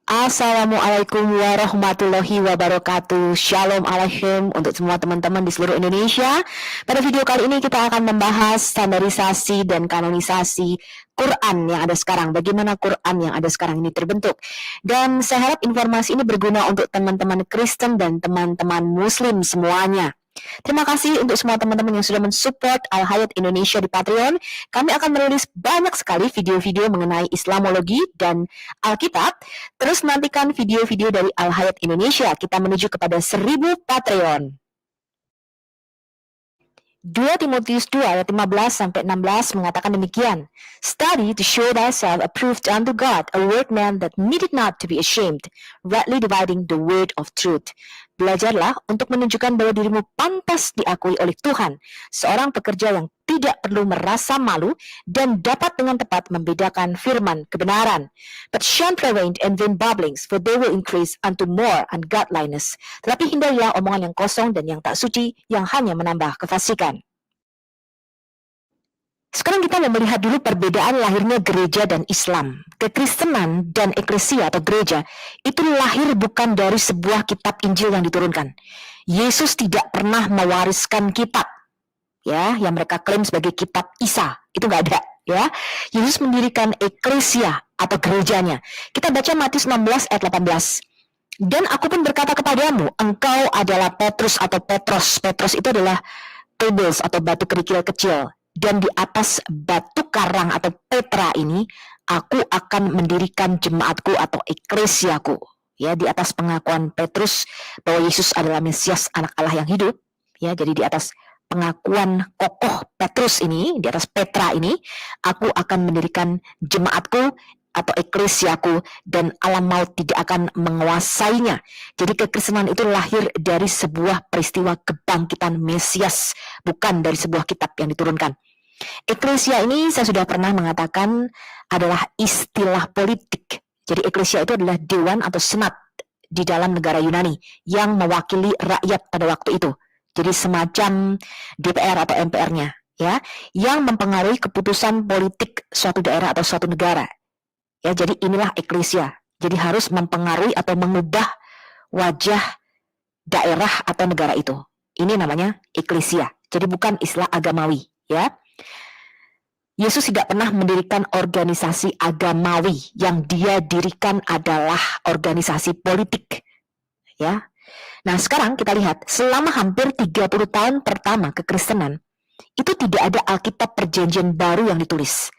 Assalamualaikum warahmatullahi wabarakatuh. Shalom alaikum untuk semua teman-teman di seluruh Indonesia. Pada video kali ini kita akan membahas standarisasi dan kanonisasi Quran yang ada sekarang. Bagaimana Quran yang ada sekarang ini terbentuk. Dan saya harap informasi ini berguna untuk teman-teman Kristen dan teman-teman Muslim semuanya. Terima kasih untuk semua teman-teman yang sudah mensupport Al-Hayat Indonesia di Patreon. Kami akan merilis banyak sekali video-video mengenai Islamologi dan Alkitab. Terus nantikan video-video dari Al-Hayat Indonesia. Kita menuju kepada 1000 Patreon. 2 Timotius 2 ayat 15-16 mengatakan demikian. Study to show thyself approved unto God, a workman that needed not to be ashamed, rightly dividing the word of truth. Belajarlah untuk menunjukkan bahwa dirimu pantas diakui oleh Tuhan, seorang pekerja yang tidak perlu merasa malu dan dapat dengan tepat membedakan firman kebenaran. But shun prevailed and vain babblings, for they will increase unto more ungodliness. Tetapi hindarilah omongan yang kosong dan yang tak suci, yang hanya menambah kefasikan. Sekarang kita mau melihat dulu perbedaan lahirnya gereja dan Islam. Kekristenan dan eklesia atau gereja itu lahir bukan dari sebuah kitab Injil yang diturunkan. Yesus tidak pernah mewariskan kitab, ya, yang mereka klaim sebagai kitab Isa. Itu nggak ada, ya. Yesus mendirikan eklesia atau gerejanya. Kita baca Matius 16 ayat 18. Dan aku pun berkata kepadamu, engkau adalah Petrus atau Petros. Petros itu adalah pebbles atau batu kerikil kecil. Dan di atas batu karang atau Petra ini, aku akan mendirikan jemaatku atau eklesiaku. Ya, di atas pengakuan Petrus bahwa Yesus adalah Mesias, anak Allah yang hidup. Ya, jadi di atas pengakuan kokoh Petrus ini, di atas Petra ini, aku akan mendirikan jemaatku atau eklesiaku, dan alam maut tidak akan menguasainya. Jadi kekristenan itu lahir dari sebuah peristiwa kebangkitan Mesias, bukan dari sebuah kitab yang diturunkan. Eklesia ini saya sudah pernah mengatakan adalah istilah politik. Jadi eklesia itu adalah dewan atau senat di dalam negara Yunani yang mewakili rakyat pada waktu itu. Jadi semacam DPR atau MPR-nya, ya, yang mempengaruhi keputusan politik suatu daerah atau suatu negara. Ya, jadi inilah eklesia. Jadi harus mempengaruhi atau mengubah wajah daerah atau negara itu. Ini namanya eklesia. Jadi bukan istilah agamawi, ya. Yesus tidak pernah mendirikan organisasi agamawi. Yang dia dirikan adalah organisasi politik. Ya. Nah, sekarang kita lihat, selama hampir 30 tahun pertama kekristenan, itu tidak ada Alkitab Perjanjian Baru yang ditulis.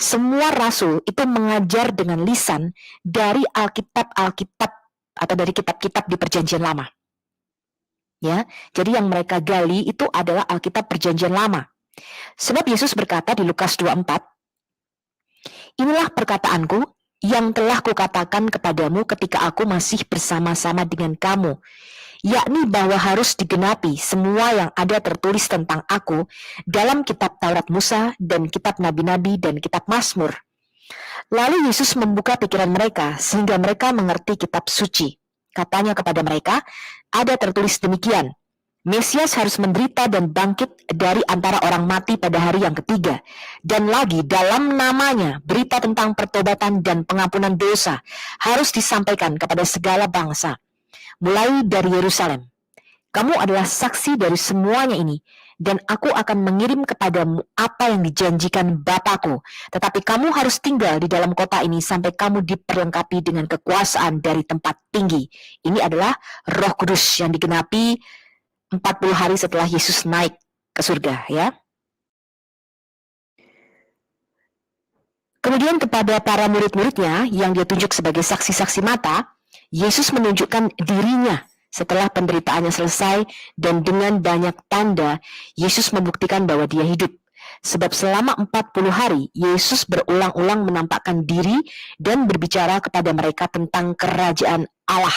Semua rasul itu mengajar dengan lisan dari Alkitab atau dari kitab-kitab di Perjanjian Lama. Ya, jadi yang mereka gali itu adalah Alkitab Perjanjian Lama. Sebab Yesus berkata di Lukas 24, inilah perkataanku yang telah kukatakan kepadamu ketika aku masih bersama-sama dengan kamu, yakni bahwa harus digenapi semua yang ada tertulis tentang aku dalam kitab Taurat Musa dan kitab Nabi-Nabi dan kitab Mazmur. Lalu Yesus membuka pikiran mereka sehingga mereka mengerti kitab suci. Katanya kepada mereka, ada tertulis demikian, Mesias harus menderita dan bangkit dari antara orang mati pada hari yang ketiga. Dan lagi dalam namanya berita tentang pertobatan dan pengampunan dosa harus disampaikan kepada segala bangsa. Mulai dari Yerusalem. Kamu adalah saksi dari semuanya ini, dan aku akan mengirim kepadamu apa yang dijanjikan Bapakku. Tetapi kamu harus tinggal di dalam kota ini sampai kamu diperlengkapi dengan kekuasaan dari tempat tinggi. Ini adalah Roh Kudus yang digenapi 40 hari setelah Yesus naik ke surga, ya. Kemudian kepada para murid-muridnya yang dia tunjuk sebagai saksi-saksi mata, Yesus menunjukkan dirinya setelah penderitaannya selesai, dan dengan banyak tanda, Yesus membuktikan bahwa dia hidup. Sebab selama 40 hari, Yesus berulang-ulang menampakkan diri dan berbicara kepada mereka tentang kerajaan Allah.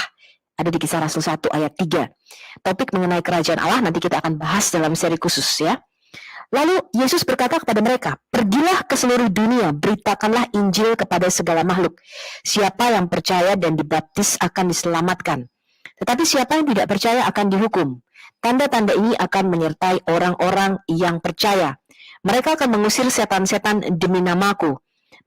Ada di Kisah Rasul 1 ayat 3. Topik mengenai kerajaan Allah nanti kita akan bahas dalam seri khusus, ya. Lalu Yesus berkata kepada mereka, pergilah ke seluruh dunia, beritakanlah Injil kepada segala makhluk. Siapa yang percaya dan dibaptis akan diselamatkan. Tetapi siapa yang tidak percaya akan dihukum. Tanda-tanda ini akan menyertai orang-orang yang percaya. Mereka akan mengusir setan-setan demi namaku.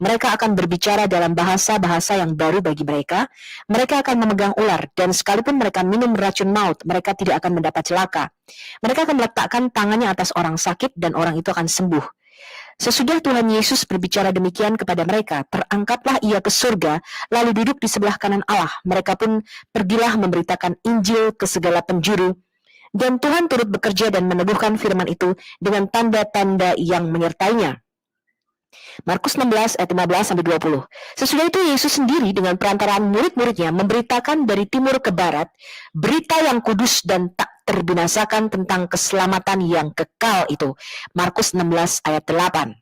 Mereka akan berbicara dalam bahasa-bahasa yang baru bagi mereka. Mereka akan memegang ular, dan sekalipun mereka minum racun maut, mereka tidak akan mendapat celaka. Mereka akan meletakkan tangannya atas orang sakit, dan orang itu akan sembuh. Sesudah Tuhan Yesus berbicara demikian kepada mereka, terangkatlah ia ke surga, lalu duduk di sebelah kanan Allah. Mereka pun pergilah memberitakan Injil ke segala penjuru, dan Tuhan turut bekerja dan meneguhkan firman itu dengan tanda-tanda yang menyertainya. Markus 16 ayat 15-20. Sesudah itu Yesus sendiri dengan perantaraan murid-muridnya memberitakan dari timur ke barat berita yang kudus dan tak terbinasakan tentang keselamatan yang kekal itu. Markus 16 ayat 8.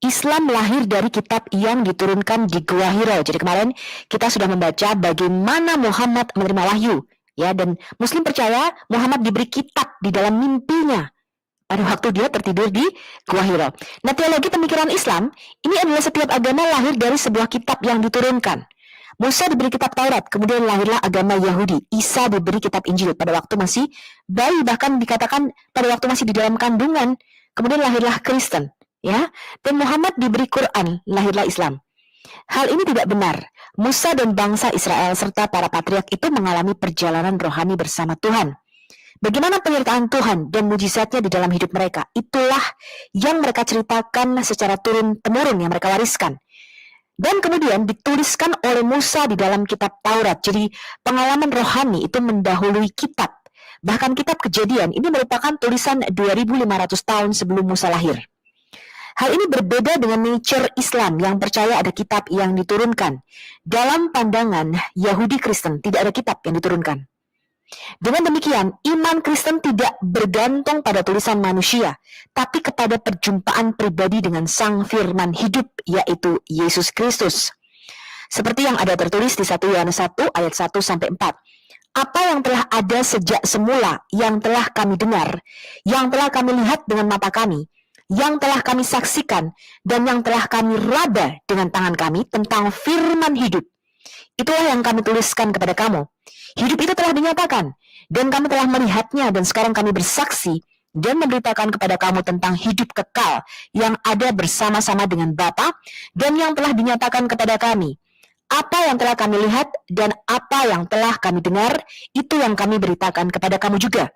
Islam lahir dari kitab yang diturunkan di Gua Hira. Jadi kemarin kita sudah membaca bagaimana Muhammad menerima wahyu, ya, dan Muslim percaya Muhammad diberi kitab di dalam mimpinya pada waktu dia tertidur di Gua Hira. Nah, teologi pemikiran Islam ini adalah setiap agama lahir dari sebuah kitab yang diturunkan. Musa diberi kitab Taurat, kemudian lahirlah agama Yahudi. Isa diberi kitab Injil pada waktu masih bayi, bahkan dikatakan pada waktu masih di dalam kandungan. Kemudian lahirlah Kristen, ya. Dan Muhammad diberi Quran, lahirlah Islam. Hal ini tidak benar. Musa dan bangsa Israel serta para patriark itu mengalami perjalanan rohani bersama Tuhan. Bagaimana penyertaan Tuhan dan mujizatnya di dalam hidup mereka, itulah yang mereka ceritakan secara turun-temurun yang mereka wariskan. Dan kemudian dituliskan oleh Musa di dalam kitab Taurat. Jadi pengalaman rohani itu mendahului kitab. Bahkan kitab Kejadian ini merupakan tulisan 2500 tahun sebelum Musa lahir. Hal ini berbeda dengan nature Islam yang percaya ada kitab yang diturunkan. Dalam pandangan Yahudi Kristen tidak ada kitab yang diturunkan. Dengan demikian, iman Kristen tidak bergantung pada tulisan manusia, tapi kepada perjumpaan pribadi dengan Sang Firman hidup, yaitu Yesus Kristus. Seperti yang ada tertulis di 1 Yohanes 1 ayat 1-4. Apa yang telah ada sejak semula, yang telah kami dengar, yang telah kami lihat dengan mata kami, yang telah kami saksikan, dan yang telah kami raba dengan tangan kami tentang firman hidup. Itulah yang kami tuliskan kepada kamu. Hidup itu telah dinyatakan, dan kami telah melihatnya, dan sekarang kami bersaksi dan memberitakan kepada kamu tentang hidup kekal yang ada bersama-sama dengan Bapa, dan yang telah dinyatakan kepada kami. Apa yang telah kami lihat dan apa yang telah kami dengar, itu yang kami beritakan kepada kamu juga,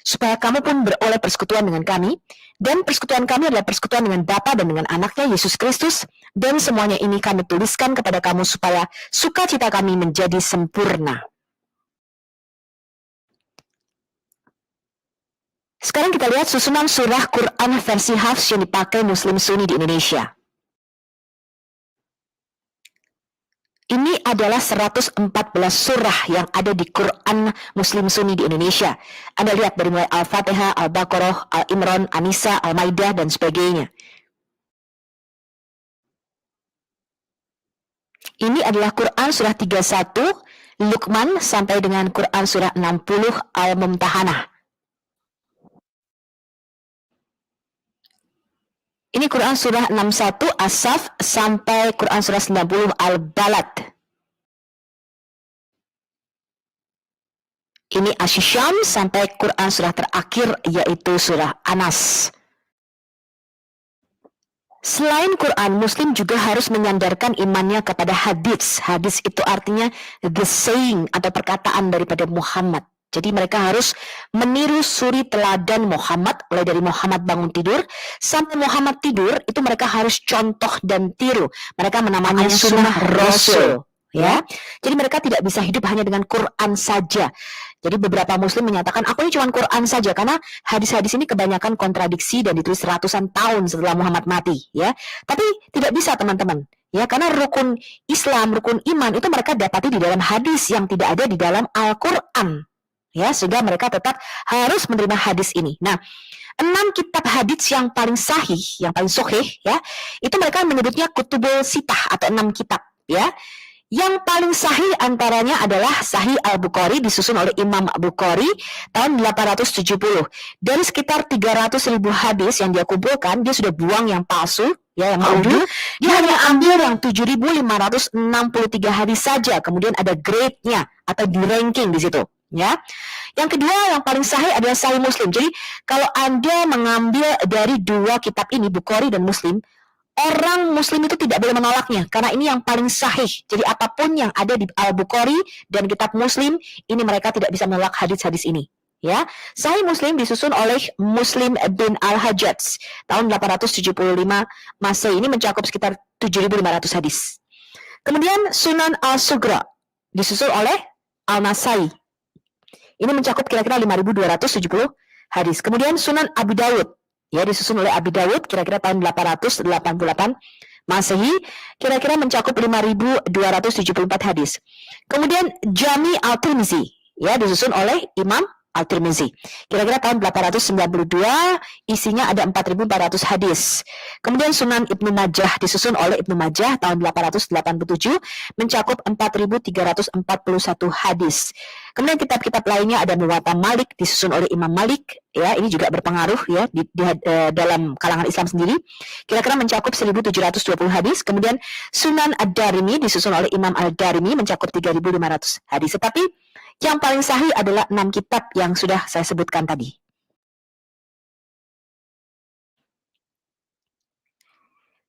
supaya kamu pun beroleh persekutuan dengan kami, dan persekutuan kami adalah persekutuan dengan Bapa dan dengan anaknya Yesus Kristus, dan semuanya ini kami tuliskan kepada kamu supaya sukacita kami menjadi sempurna. Sekarang kita lihat susunan surah Quran versi Hafs yang dipakai Muslim Sunni di Indonesia. Ini adalah 114 surah yang ada di Quran Muslim Sunni di Indonesia. Anda lihat dari mulai Al-Fatihah, Al-Baqarah, Al-Imran, An-Nisa, Al-Maidah, dan sebagainya. Ini adalah Quran surah 31, Luqman, sampai dengan Quran surah 60, Al-Mumtahanah. Ini Quran surah 61 As-Saff sampai Quran surah 90 Al-Balad. Ini Asy-Syam sampai Quran surah terakhir yaitu surah Anas. Selain Quran, Muslim juga harus menyandarkan imannya kepada hadis. Hadis itu artinya the saying atau perkataan daripada Muhammad. Jadi mereka harus meniru suri teladan Muhammad, mulai dari Muhammad bangun tidur sampai Muhammad tidur, itu mereka harus contoh dan tiru. Mereka menamanya sunnah Rasul, ya. Jadi mereka tidak bisa hidup hanya dengan Quran saja. Jadi beberapa Muslim menyatakan, aku ini cuma Quran saja, karena hadis-hadis ini kebanyakan kontradiksi dan ditulis ratusan tahun setelah Muhammad mati, ya. Tapi tidak bisa, teman-teman. Ya, karena rukun Islam, rukun iman itu mereka dapati di dalam hadis yang tidak ada di dalam Al-Quran. Ya, sehingga mereka tetap harus menerima hadis ini. Nah, 6 kitab hadis yang paling sahih, yang paling sahih, ya, itu mereka menyebutnya kutubul sitah atau 6 kitab, ya. Yang paling sahih antaranya adalah Sahih Al-Bukhari, disusun oleh Imam Bukhari tahun 870. Dari sekitar 300.000 hadis yang dia kumpulkan, dia sudah buang yang palsu, ya, yang maudhu. Dia hanya ambil yang 7.563 hadis saja. Kemudian ada grade-nya atau di ranking di situ. Ya. Yang kedua yang paling sahih adalah Sahih Muslim. Jadi kalau Anda mengambil dari dua kitab ini, Bukhari dan Muslim, orang Muslim itu tidak boleh menolaknya karena ini yang paling sahih. Jadi apapun yang ada di Al-Bukhari dan kitab Muslim, ini mereka tidak bisa menolak hadis-hadis ini. Ya, Sahih Muslim disusun oleh Muslim bin Al-Hajjaj tahun 875 Masehi, ini mencakup sekitar 7.500 hadis. Kemudian Sunan Al-Sugra disusun oleh Al-Nasai. Ini mencakup kira-kira 5.270 hadis. Kemudian Sunan Abi Dawud, ya, disusun oleh Abi Dawud kira-kira tahun 888 Masehi, kira-kira mencakup 5.274 hadis. Kemudian Jami Al-Tirmizi, ya, disusun oleh Imam Al-Tirmizi. Kira-kira tahun 892, isinya ada 4.400 hadis. Kemudian Sunan Ibnu Majah disusun oleh Ibnu Majah tahun 887, mencakup 4.341 hadis. Kemudian kitab-kitab lainnya ada Muwatta Malik disusun oleh Imam Malik, ya, ini juga berpengaruh ya dalam kalangan Islam sendiri. Kira-kira mencakup 1.720 hadis. Kemudian Sunan Ad-Darimi disusun oleh Imam Al-Darimi mencakup 3.500 hadis. Tetapi yang paling sahih adalah 6 kitab yang sudah saya sebutkan tadi.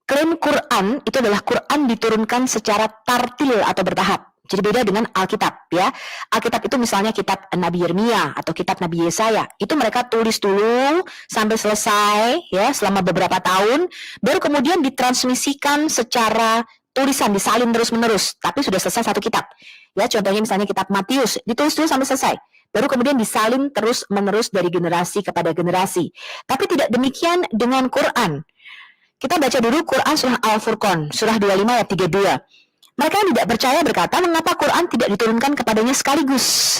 Klaim Quran itu adalah Quran diturunkan secara tartil atau bertahap. Jadi beda dengan Alkitab, ya. Alkitab itu misalnya kitab Nabi Yeremia atau kitab Nabi Yesaya. Itu mereka tulis dulu sampai selesai, ya, selama beberapa tahun, baru kemudian ditransmisikan secara tulisan, disalin terus-menerus, tapi sudah selesai satu kitab. Ya, contohnya misalnya kitab Matius, ditulis dulu sampai selesai. Baru kemudian disalin terus-menerus dari generasi kepada generasi. Tapi tidak demikian dengan Quran. Kita baca dulu Quran surah Al-Furqan, surah 25 ayat 32. Mereka yang tidak percaya berkata, mengapa Quran tidak diturunkan kepadanya sekaligus?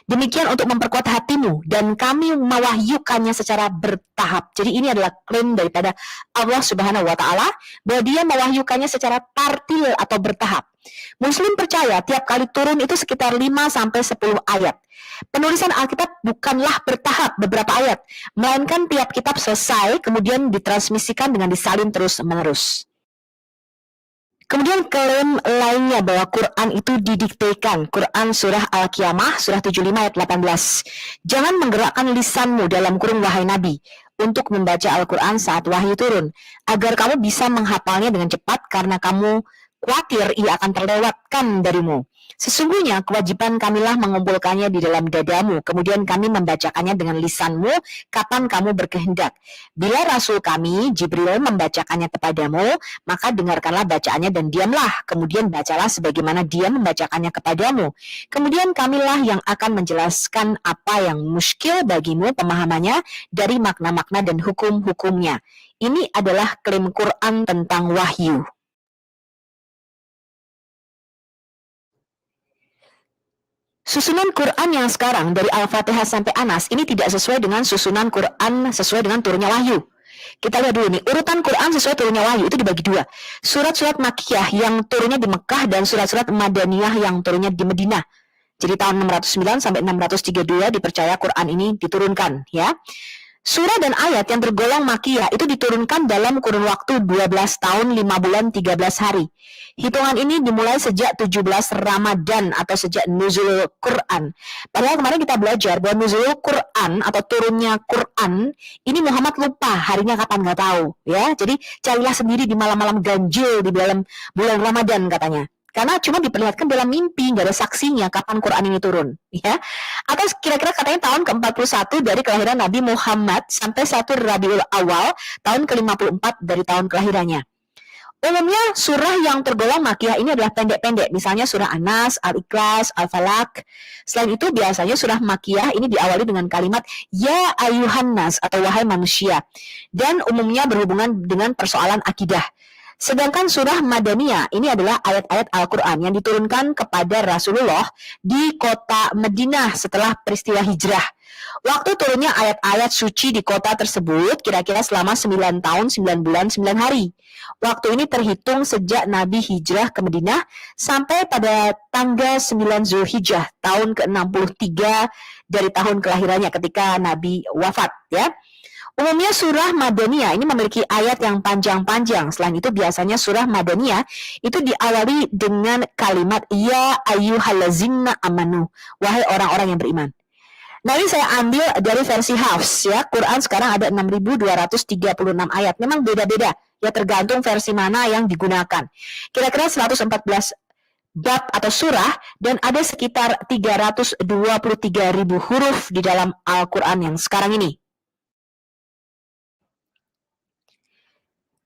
Demikian untuk memperkuat hatimu, dan kami mewahyukannya secara bertahap. Jadi ini adalah klaim daripada Allah Subhanahu wa Ta'ala bahwa Dia mewahyukannya secara tartil atau bertahap. Muslim percaya tiap kali turun itu sekitar 5-10 ayat. Penulisan Alkitab bukanlah bertahap beberapa ayat, melainkan tiap kitab selesai kemudian ditransmisikan dengan disalin terus-menerus. Kemudian klaim lainnya bahwa Quran itu didiktekan. Quran surah Al-Qiyamah, surah 75 ayat 18. Jangan menggerakkan lisanmu dalam kurung wahai Nabi untuk membaca Al-Quran saat wahyu turun, agar kamu bisa menghafalnya dengan cepat karena kamu khawatir ia akan terlewatkan darimu. Sesungguhnya kewajiban kamilah mengumpulkannya di dalam dadamu, kemudian kami membacakannya dengan lisanmu kapan kamu berkehendak. Bila Rasul kami, Jibril, membacakannya kepadamu, maka dengarkanlah bacaannya dan diamlah, kemudian bacalah sebagaimana dia membacakannya kepadamu. Kemudian kamilah yang akan menjelaskan apa yang muskil bagimu pemahamannya dari makna-makna dan hukum-hukumnya. Ini adalah klaim Quran tentang wahyu. Susunan Quran yang sekarang dari Al-Fatihah sampai Anas ini tidak sesuai dengan susunan Quran sesuai dengan turunnya wahyu. Kita lihat dulu nih, urutan Quran sesuai turunnya wahyu itu dibagi dua. Surat-surat Makkiyah yang turunnya di Mekah dan surat-surat Madaniyah yang turunnya di Madinah. Jadi tahun 609 sampai 632 dipercaya Quran ini diturunkan, ya. Surah dan ayat yang tergolong Makkiyah itu diturunkan dalam kurun waktu 12 tahun 5 bulan 13 hari. Hitungan ini dimulai sejak 17 Ramadan atau sejak nuzul Quran. Padahal kemarin kita belajar bahwa nuzul Quran atau turunnya Quran ini Muhammad lupa harinya kapan, nggak tahu, ya. Jadi carilah sendiri di malam-malam ganjil di dalam bulan Ramadan katanya. Karena cuma diperlihatkan dalam mimpi, nggak ada saksinya kapan Quran ini turun, ya. Atau kira-kira katanya tahun ke-41 dari kelahiran Nabi Muhammad sampai 1 Rabiul Awal tahun ke-54 dari tahun kelahirannya. Umumnya surah yang tergolong Makkiyah ini adalah pendek-pendek, misalnya surah Anas, Al-Ikhlas, Al-Falaq. Selain itu biasanya surah Makkiyah ini diawali dengan kalimat Ya ayuhan nas atau wahai manusia, dan umumnya berhubungan dengan persoalan akidah. Sedangkan surah Madaniyah ini adalah ayat-ayat Al-Quran yang diturunkan kepada Rasulullah di kota Madinah setelah peristiwa hijrah. Waktu turunnya ayat-ayat suci di kota tersebut kira-kira selama 9 tahun, 9 bulan, 9 hari. Waktu ini terhitung sejak Nabi hijrah ke Madinah sampai pada tanggal 9 Zulhijjah tahun ke-63 dari tahun kelahirannya ketika Nabi wafat, ya. Umumnya surah Madaniyah ini memiliki ayat yang panjang-panjang. Selain itu biasanya surah Madaniyah itu diawali dengan kalimat ya ayyuhallazina amanu, wahai orang-orang yang beriman. Nah, ini saya ambil dari versi Hafs ya. Quran sekarang ada 6.236 ayat. Memang beda-beda ya, tergantung versi mana yang digunakan. Kira-kira 114 bab atau surah dan ada sekitar 323.000 huruf di dalam Al-Quran yang sekarang ini.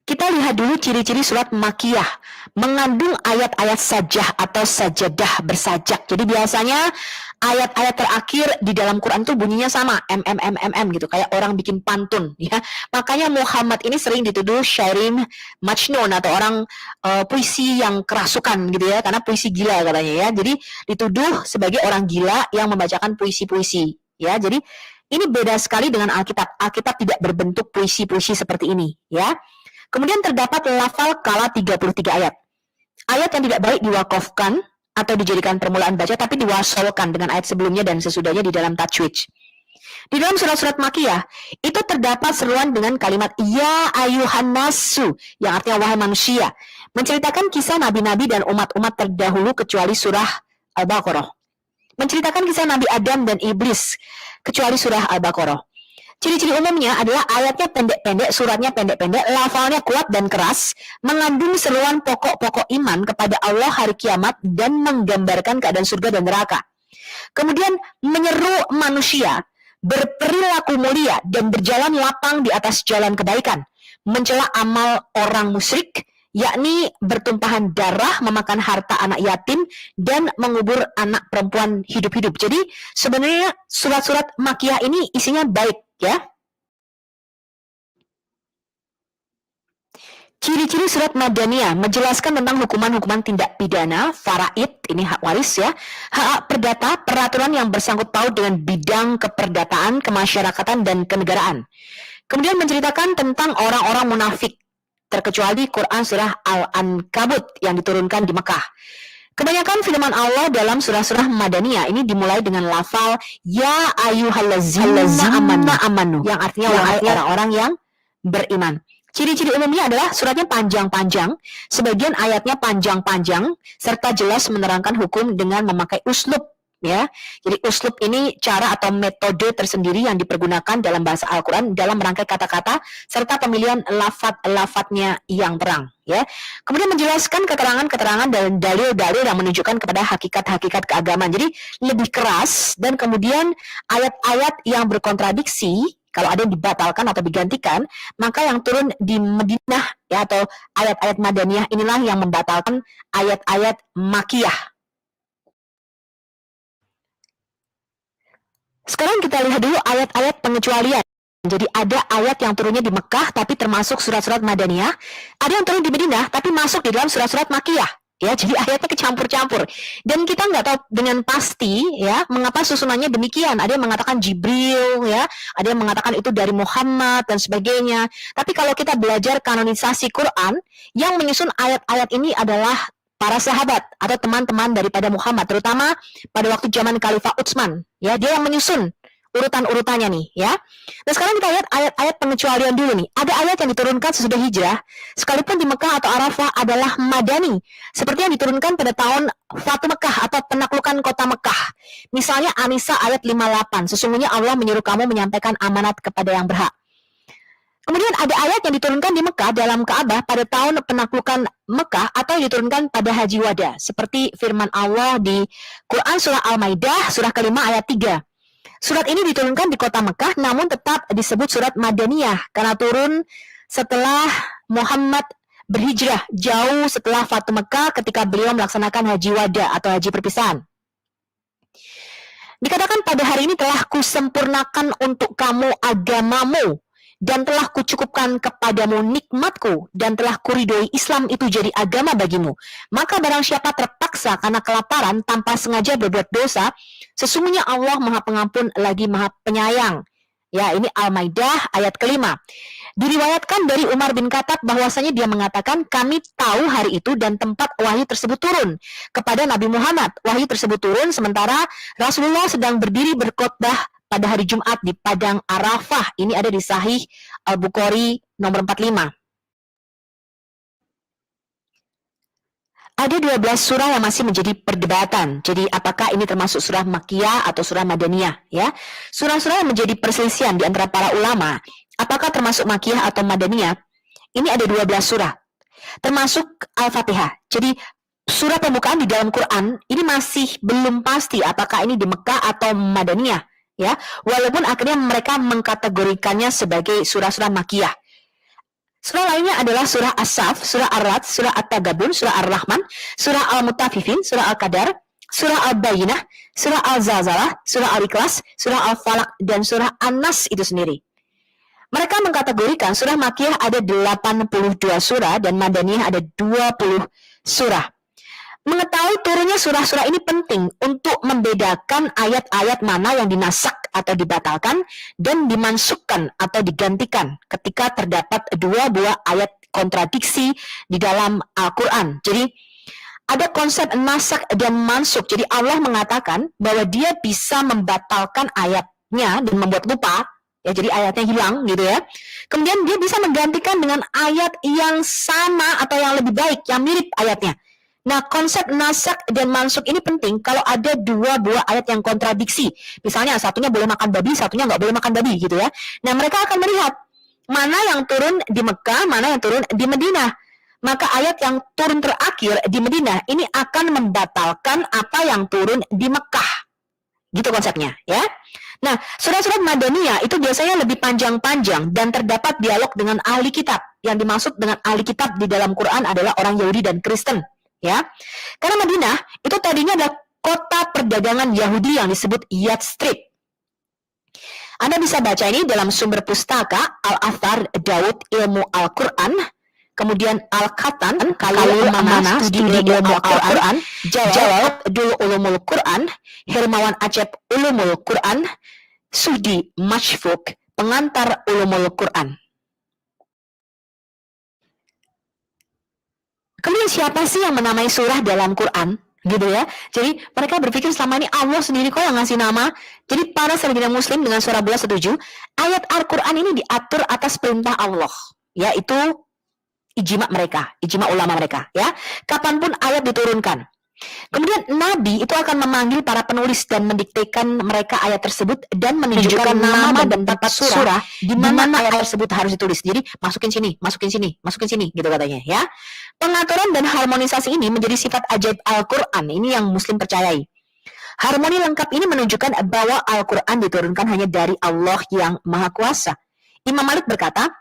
Kita lihat dulu ciri-ciri surat Makkiyah, mengandung ayat-ayat sajah atau sajadah bersajak. Jadi biasanya ayat-ayat terakhir di dalam Quran itu bunyinya sama, gitu, kayak orang bikin pantun ya. Makanya Muhammad ini sering dituduh syairin majnun atau orang puisi yang kerasukan gitu ya, karena puisi gila katanya ya. Jadi dituduh sebagai orang gila yang membacakan puisi-puisi ya. Jadi ini beda sekali dengan Alkitab. Alkitab tidak berbentuk puisi-puisi seperti ini ya. Kemudian terdapat lafal kala 33 ayat. Ayat yang tidak baik diwakafkan atau dijadikan permulaan baca, tapi diwasolkan dengan ayat sebelumnya dan sesudahnya di dalam tajwid. Di dalam surat-surat Makkiyah, itu terdapat seruan dengan kalimat ya ayuhan nasu, yang artinya wahai manusia, menceritakan kisah nabi-nabi dan umat-umat terdahulu kecuali surah Al-Baqarah. Menceritakan kisah Nabi Adam dan Iblis, kecuali surah Al-Baqarah. Ciri-ciri umumnya adalah ayatnya pendek-pendek, suratnya pendek-pendek, lafalnya kuat dan keras, mengandung seruan pokok-pokok iman kepada Allah hari kiamat dan menggambarkan keadaan surga dan neraka. Kemudian menyeru manusia berperilaku mulia dan berjalan lapang di atas jalan kebaikan, mencela amal orang musyrik, yakni bertumpahan darah, memakan harta anak yatim, dan mengubur anak perempuan hidup-hidup. Jadi sebenarnya surat-surat Makkiyah ini isinya baik ya. Ciri-ciri surat Madaniyah menjelaskan tentang hukuman-hukuman tindak pidana, faraid, ini hak waris ya, hak perdata, peraturan yang bersangkut paut dengan bidang keperdataan, kemasyarakatan, dan kenegaraan. Kemudian menceritakan tentang orang-orang munafik, terkecuali Quran surah Al-Ankabut yang diturunkan di Mekah. Kebanyakan firman Allah dalam surah-surah Madaniyah ini dimulai dengan lafal ya ayyuhallazina amanu, yang artinya wahai orang-orang yang beriman. Ciri-ciri umumnya adalah suratnya panjang-panjang, sebagian ayatnya panjang-panjang, serta jelas menerangkan hukum dengan memakai uslub ya. Jadi uslub ini cara atau metode tersendiri yang dipergunakan dalam bahasa Al-Quran dalam merangkai kata-kata serta pemilihan lafaz-lafaznya yang terang ya. Kemudian menjelaskan keterangan-keterangan dan dalil-dalil yang menunjukkan kepada hakikat-hakikat keagamaan. Jadi lebih keras, dan kemudian ayat-ayat yang berkontradiksi kalau ada yang dibatalkan atau digantikan, maka yang turun di Madinah ya, atau ayat-ayat Madaniyah inilah yang membatalkan ayat-ayat Makkiyah. Sekarang kita lihat dulu ayat-ayat pengecualian. Jadi ada ayat yang turunnya di Mekah tapi termasuk surat-surat Madaniyah, ada yang turun di Madinah tapi masuk di dalam surat-surat Makkiyah. Ya, jadi ayatnya kecampur-campur. Dan kita nggak tahu dengan pasti ya mengapa susunannya demikian. Ada yang mengatakan Jibril ya, ada yang mengatakan itu dari Muhammad dan sebagainya. Tapi kalau kita belajar kanonisasi Quran, yang menyusun ayat-ayat ini adalah para sahabat atau teman-teman daripada Muhammad, terutama pada waktu zaman Khalifah Utsman. Ya, dia yang menyusun urutan-urutannya nih ya. Nah sekarang kita lihat ayat-ayat pengecualian dulu nih. Ada ayat yang diturunkan sesudah hijrah, sekalipun di Mekah atau Arafah adalah Madani, seperti yang diturunkan pada tahun Fatu Mekah atau penaklukan kota Mekah. Misalnya An-Nisa ayat 58, sesungguhnya Allah menyuruh kamu menyampaikan amanat kepada yang berhak. Kemudian ada ayat yang diturunkan di Mekah dalam Ka'bah pada tahun penaklukan Mekah atau yang diturunkan pada Haji Wada, seperti firman Allah di Quran surah Al-Maidah surah kelima ayat 3. Surat ini diturunkan di kota Mekah, namun tetap disebut surat Madaniyah karena turun setelah Muhammad berhijrah, jauh setelah Fatu Mekah ketika beliau melaksanakan Haji Wada atau Haji Perpisahan. Dikatakan pada hari ini telah kusempurnakan untuk kamu agamamu, dan telah kucukupkan kepadamu nikmatku, dan telah kuridhoi Islam itu jadi agama bagimu. Maka barang siapa terpaksa karena kelaparan tanpa sengaja berbuat dosa, sesungguhnya Allah Maha Pengampun lagi Maha Penyayang. Ya, ini Al-Maidah ayat kelima. Diriwayatkan dari Umar bin Khattab bahwasanya dia mengatakan, kami tahu hari itu dan tempat wahyu tersebut turun kepada Nabi Muhammad. Wahyu tersebut turun sementara Rasulullah sedang berdiri berkhotbah pada hari Jumat di Padang Arafah. Ini ada di Sahih Al-Bukhari nomor 45. Ada 12 surah yang masih menjadi perdebatan. Jadi apakah ini termasuk surah Makkiyah atau surah Madaniyah, ya? Surah-surah yang menjadi perselisihan di antara para ulama, apakah termasuk Makkiyah atau Madaniyah? Ini ada 12 surah. Termasuk Al-Fatihah. Jadi surah pembukaan di dalam Quran ini masih belum pasti apakah ini di Mekah atau Madaniyah, ya. Walaupun akhirnya mereka mengkategorikannya sebagai surah-surah Makkiyah. Surah lainnya adalah surah As-Saf, surah Ar-Ra'd, surah At-Tagabun, surah Ar-Rahman, surah Al-Mutaffifin, surah Al-Qadar, surah Al-Bayyinah, surah Al-Zalzalah, surah Al-Ikhlas, surah Al-Falaq, dan surah An-Nas itu sendiri. Mereka mengkategorikan surah Makkiyah ada 82 surah dan Madaniyah ada 20 surah. Mengetahui turunnya surah-surah ini penting untuk membedakan ayat-ayat mana yang dinasak atau dibatalkan dan dimansukkan atau digantikan ketika terdapat dua buah ayat kontradiksi di dalam Al-Quran. Jadi ada konsep nasak dan mansuk. Jadi Allah mengatakan bahwa dia bisa membatalkan ayatnya dan membuat lupa, ya, jadi ayatnya hilang gitu ya. Kemudian dia bisa menggantikan dengan ayat yang sama atau yang lebih baik, yang mirip ayatnya. Nah, konsep nasak dan mansuk ini penting kalau ada dua buah ayat yang kontradiksi. Misalnya satunya boleh makan babi, satunya nggak boleh makan babi gitu ya. Nah, mereka akan melihat mana yang turun di Mekah, mana yang turun di Madinah. Maka ayat yang turun terakhir di Madinah ini akan membatalkan apa yang turun di Mekah. Gitu konsepnya, ya. Nah, surat-surat Madaniyah itu biasanya lebih panjang-panjang dan terdapat dialog dengan ahli kitab. Yang dimaksud dengan ahli kitab di dalam Quran adalah orang Yahudi dan Kristen. Ya, karena Madinah itu tadinya adalah kota perdagangan Yahudi yang disebut Yad Street. Anda bisa baca ini dalam sumber pustaka Al-Athar Daud Ilmu Al-Quran, kemudian Al-Khatan Khalil Mana Studi Ilmu Al-Quran, Jawab Dul Ulumul Quran, Hermawan Acep Ulumul Quran, Sudi Mashfuk Pengantar Ulumul Quran. Kemudian siapa sih yang menamai surah dalam Quran? Gitu ya. Jadi mereka berpikir selama ini Allah sendiri kok yang ngasih nama. Jadi para sarjana muslim dengan suara belas setuju, ayat Al-Quran ini diatur atas perintah Allah. Yaitu ijma mereka, ijma ulama mereka. Ya, kapanpun ayat diturunkan. Kemudian Nabi itu akan memanggil para penulis dan mendiktekan mereka ayat tersebut dan menunjukkan nama dan tempat surah di mana ayat tersebut harus ditulis. Jadi masukin sini, masukin sini, masukin sini, gitu katanya ya. Pengaturan dan harmonisasi ini menjadi sifat ajaib Al-Quran. Ini yang Muslim percayai. Harmoni lengkap ini menunjukkan bahwa Al-Quran diturunkan hanya dari Allah yang Maha Kuasa. Imam Malik berkata,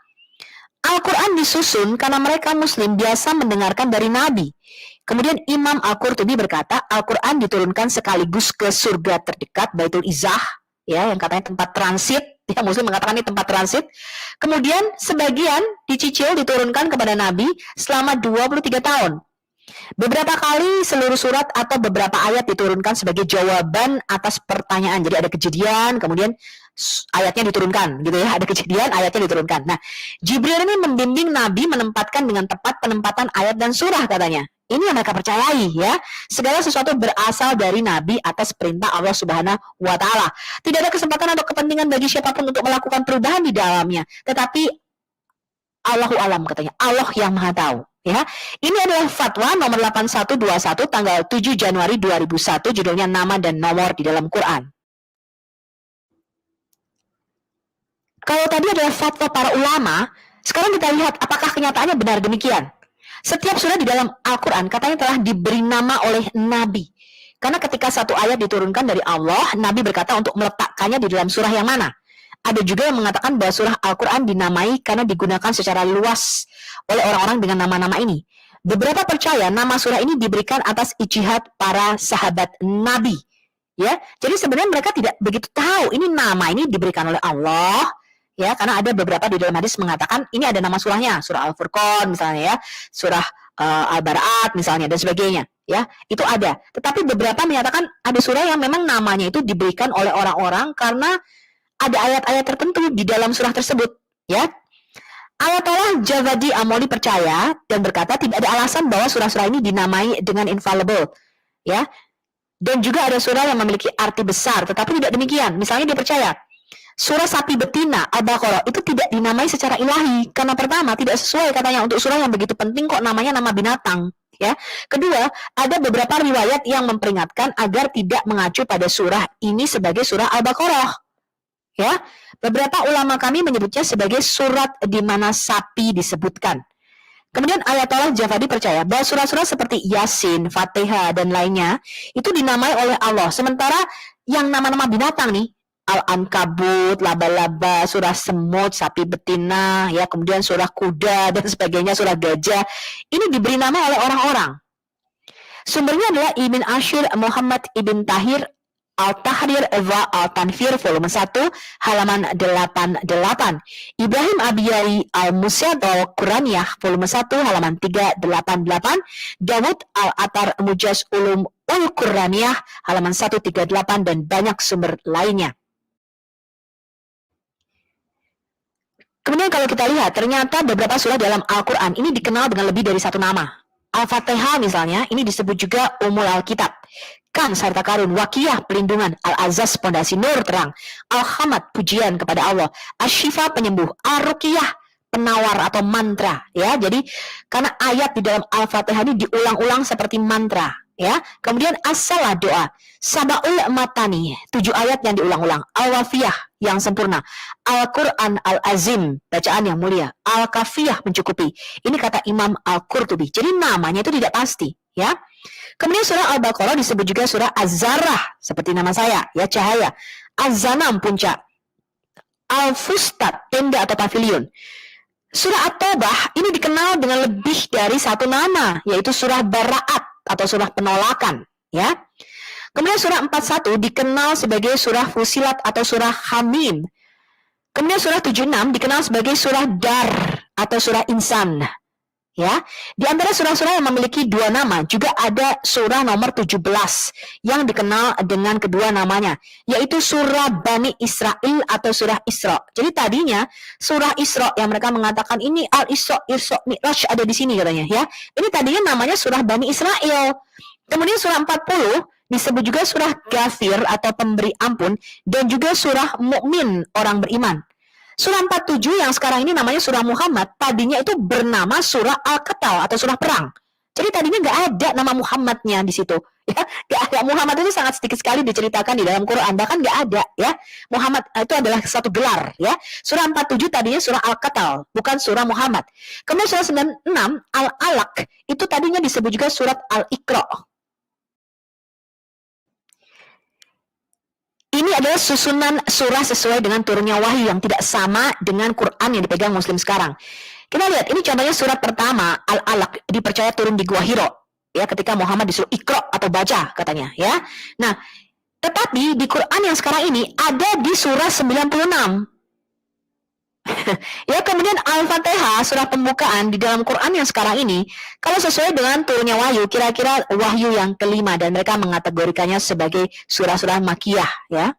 Al-Quran disusun karena mereka Muslim biasa mendengarkan dari Nabi. Kemudian Imam Al-Qurtubi berkata, Al-Quran diturunkan sekaligus ke surga terdekat, Baitul Izzah, ya, yang katanya tempat transit. Yang Muslim mengatakan ini tempat transit. Kemudian sebagian dicicil diturunkan kepada Nabi selama 23 tahun. Beberapa kali seluruh surat atau beberapa ayat diturunkan sebagai jawaban atas pertanyaan. Jadi ada kejadian, kemudian ayatnya diturunkan, gitu ya. Ada kejadian, ayatnya diturunkan. Nah, Jibril ini membimbing Nabi menempatkan dengan tepat penempatan ayat dan surah katanya. Ini yang mereka percayai ya. Segala sesuatu berasal dari Nabi atas perintah Allah Subhanahu wa Ta'ala. Tidak ada kesempatan atau kepentingan bagi siapapun untuk melakukan perubahan di dalamnya. Tetapi Allahu alam katanya. Allah yang Maha tahu. Ya, ini adalah fatwa nomor 8121 tanggal 7 Januari 2001, judulnya Nama dan Nomor di dalam Quran. Kalau tadi adalah fatwa para ulama, sekarang kita lihat apakah kenyataannya benar demikian. Setiap surah di dalam Al-Quran katanya telah diberi nama oleh Nabi. Karena ketika satu ayat diturunkan dari Allah, Nabi berkata untuk meletakkannya di dalam surah yang mana. Ada juga yang mengatakan bahwa surah Al-Quran dinamai karena digunakan secara luas oleh orang-orang dengan nama-nama ini. Beberapa percaya nama surah ini diberikan atas ijtihad para sahabat Nabi. Ya, jadi sebenarnya mereka tidak begitu tahu ini nama ini diberikan oleh Allah. Ya, karena ada beberapa di dalam hadis mengatakan ini ada nama surahnya, surah Al-Furqan misalnya ya, surah Al-Bara'at misalnya dan sebagainya. Ya, itu ada. Tetapi beberapa menyatakan ada surah yang memang namanya itu diberikan oleh orang-orang karena ada ayat-ayat tertentu di dalam surah tersebut, ya. Ayatollah Javadi Amoli percaya dan berkata tidak ada alasan bahwa surah-surah ini dinamai dengan infallible, ya. Dan juga ada surah yang memiliki arti besar, tetapi tidak demikian. Misalnya dia percaya, surah sapi betina Al-Baqarah itu tidak dinamai secara ilahi. Karena pertama, tidak sesuai katanya untuk surah yang begitu penting kok namanya nama binatang. Ya. Kedua, ada beberapa riwayat yang memperingatkan agar tidak mengacu pada surah ini sebagai surah Al-Baqarah. Ya, beberapa ulama kami menyebutnya sebagai surat di mana sapi disebutkan. Kemudian Ayatollah Jafari percaya bahwa surah-surah seperti Yasin, Fatihah, dan lainnya itu dinamai oleh Allah. Sementara yang nama-nama binatang nih, Al-Ankabut, laba-laba, surah semut, sapi betina, ya, kemudian surah kuda, dan sebagainya, surah gajah, ini diberi nama oleh orang-orang. Sumbernya adalah Ibn Ashir Muhammad Ibn Tahir Al-Tahrir wa Al-Tanfir volume 1 halaman 88, Ibrahim Abiyai Al-Musyad Al-Quraniyah volume 1 halaman 388, Dawud Al-Atar Mujaz Ulum Al-Quraniyah halaman 138, dan banyak sumber lainnya. Kemudian kalau kita lihat, ternyata beberapa surah dalam Al-Quran ini dikenal dengan lebih dari satu nama. Al-Fatihah misalnya, ini disebut juga Ummul Al-Kitab. Kan serta karun, Wakiyah pelindungan, Al-Azaz pondasi nur terang, Al-Hamad pujian kepada Allah, Asy-Syifa penyembuh, Ar-Ruqyah penawar atau mantra, ya. Jadi karena ayat di dalam Al-Fatihah ini diulang-ulang seperti mantra, ya. Kemudian As-Salah doa, Sabaul Matani 7 ayat yang diulang-ulang, Al-Wafiyah yang sempurna, Al-Quran Al-Azim bacaan yang mulia, Al-Kafiyah mencukupi. Ini kata Imam Al-Qurtubi. Jadi namanya itu tidak pasti, ya. Kemudian surah Al-Baqarah disebut juga surah Az-Zarah, seperti nama saya, ya, cahaya. Az-Zanam puncak. Al-Fustat tenda atau pavilion. Surah At-Taubah ini dikenal dengan lebih dari satu nama, yaitu surah Bara'at atau surah penolakan, ya. Kemudian surah 41 dikenal sebagai surah Fusilat atau surah Hamim. Kemudian surah 76 dikenal sebagai surah Dar atau surah Insan. Ya, di antara surah-surah yang memiliki dua nama juga ada surah nomor 17 yang dikenal dengan kedua namanya, yaitu surah Bani Israel atau surah Isra. Jadi tadinya surah Isra yang mereka mengatakan ini Al-Isra, Isra, Mi'raj ada di sini katanya, ya. Ini tadinya namanya surah Bani Israel. Kemudian surah 40 disebut juga surah Ghafir atau pemberi ampun, dan juga surah Mukmin orang beriman. Surah 47 yang sekarang ini namanya surah Muhammad, tadinya itu bernama surah Al-Qital atau surah perang. Jadi tadinya nggak ada nama Muhammadnya di situ. Ya, nggak ada. Muhammad itu sangat sedikit sekali diceritakan di dalam Quran, bahkan nggak ada, ya. Muhammad itu adalah satu gelar, ya. Surah 47 tadinya surah Al-Qital, bukan surah Muhammad. Kemudian surah 96 Al-Alaq itu tadinya disebut juga surat Al-Iqra. Ini adalah susunan surah sesuai dengan turunnya wahyu yang tidak sama dengan Quran yang dipegang Muslim sekarang. Kita lihat, ini contohnya surat pertama, Al-Alaq, dipercaya turun di Gua Hiro. Ya, ketika Muhammad disuruh Iqra atau baca, katanya. Ya, nah, tetapi di Quran yang sekarang ini ada di surah 96. Ya, kemudian Al-Fatihah, surah pembukaan di dalam Quran yang sekarang ini, kalau sesuai dengan turunnya wahyu, kira-kira wahyu yang kelima, dan mereka mengategorikannya sebagai surah-surah Makiyah, ya.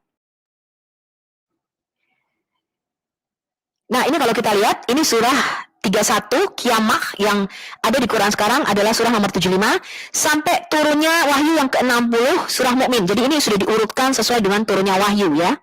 Nah, ini kalau kita lihat, ini surah 31 Qiyamah yang ada di Quran sekarang adalah surah nomor 75 sampai turunnya wahyu yang ke-60 surah Mukmin. Jadi ini sudah diurutkan sesuai dengan turunnya wahyu, ya.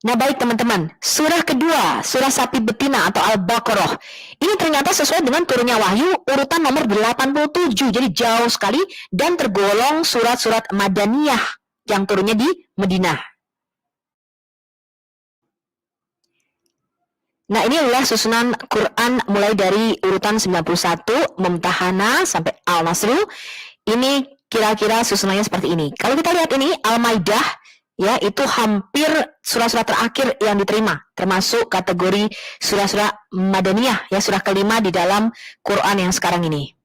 Nah, baik teman-teman, surah kedua, surah sapi betina atau Al-Baqarah, ini ternyata sesuai dengan turunnya wahyu urutan nomor 87, jadi jauh sekali, dan tergolong surat-surat Madaniyah yang turunnya di Madinah. Nah, ini adalah susunan Quran mulai dari urutan 91, Mumtahana sampai Al-Nasru. Ini kira-kira susunannya seperti ini. Kalau kita lihat ini, Al-Maidah, ya, itu hampir surah-surah terakhir yang diterima, termasuk kategori surah-surah Madaniyah, ya, surah kelima di dalam Quran yang sekarang ini.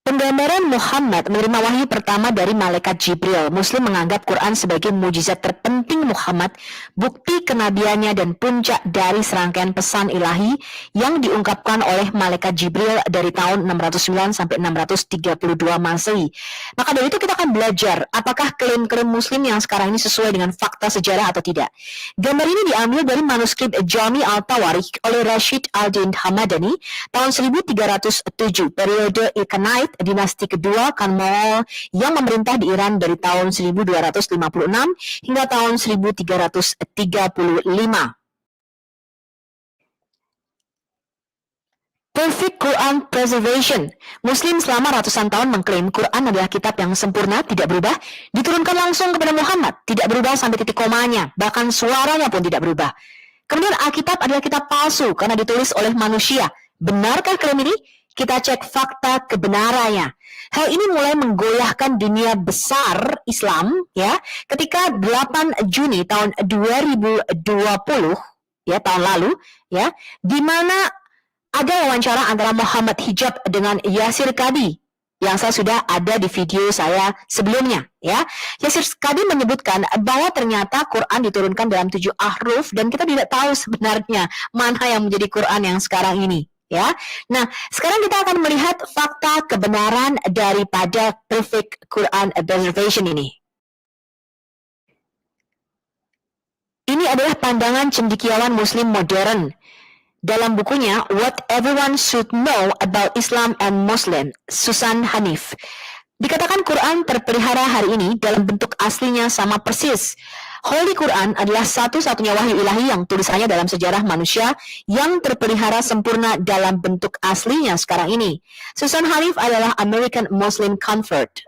Penggambaran Muhammad menerima wahyu pertama dari malaikat Jibril, Muslim menganggap Quran sebagai mujizat terpenting Muhammad, bukti kenabiannya dan puncak dari serangkaian pesan ilahi yang diungkapkan oleh malaikat Jibril dari tahun 609 sampai 632 Masehi. Maka dari itu kita akan belajar apakah klaim-klaim Muslim yang sekarang ini sesuai dengan fakta sejarah atau tidak. Gambar ini diambil dari manuskrip Jami al-Tawarikh oleh Rashid al-Din Hamadani tahun 1307, periode Ilkhanate dinasti kedua Kanmol yang memerintah di Iran dari tahun 1256 hingga tahun 1335. Perfect Quran Preservation. Muslim selama ratusan tahun mengklaim Quran adalah kitab yang sempurna, tidak berubah, diturunkan langsung kepada Muhammad, tidak berubah sampai titik komanya, bahkan suaranya pun tidak berubah. Kemudian Alkitab adalah kitab palsu karena ditulis oleh manusia. Benarkah klaim ini? Kita cek fakta kebenarannya. Hal ini mulai menggoyahkan dunia besar Islam ya, ketika 8 Juni tahun 2020 ya, tahun lalu ya, di mana ada wawancara antara Muhammad Hijab dengan Yasir Qadhi yang saya sudah ada di video saya sebelumnya ya. Yasir Qadhi menyebutkan bahwa ternyata Quran diturunkan dalam 7 ahruf dan kita tidak tahu sebenarnya mana yang menjadi Quran yang sekarang ini ya. Nah, sekarang kita akan melihat fakta kebenaran daripada Perfect Quran Preservation ini. Ini adalah pandangan cendekiawan Muslim modern. Dalam bukunya What Everyone Should Know About Islam and Muslim, Susan Hanif, dikatakan Quran terpelihara hari ini dalam bentuk aslinya sama persis. Holy Quran adalah satu-satunya wahyu ilahi yang tulisannya dalam sejarah manusia yang terpelihara sempurna dalam bentuk aslinya sekarang ini. Susan Hanif adalah American Muslim convert.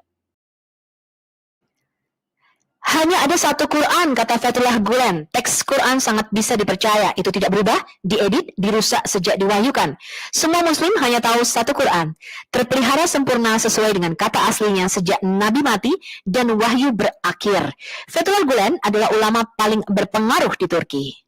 Hanya ada satu Quran, kata Fethullah Gulen. Teks Quran sangat bisa dipercaya. Itu tidak berubah, diedit, dirusak sejak diwahyukan. Semua Muslim hanya tahu satu Quran. Terpelihara sempurna sesuai dengan kata aslinya sejak Nabi mati dan wahyu berakhir. Fethullah Gulen adalah ulama paling berpengaruh di Turki.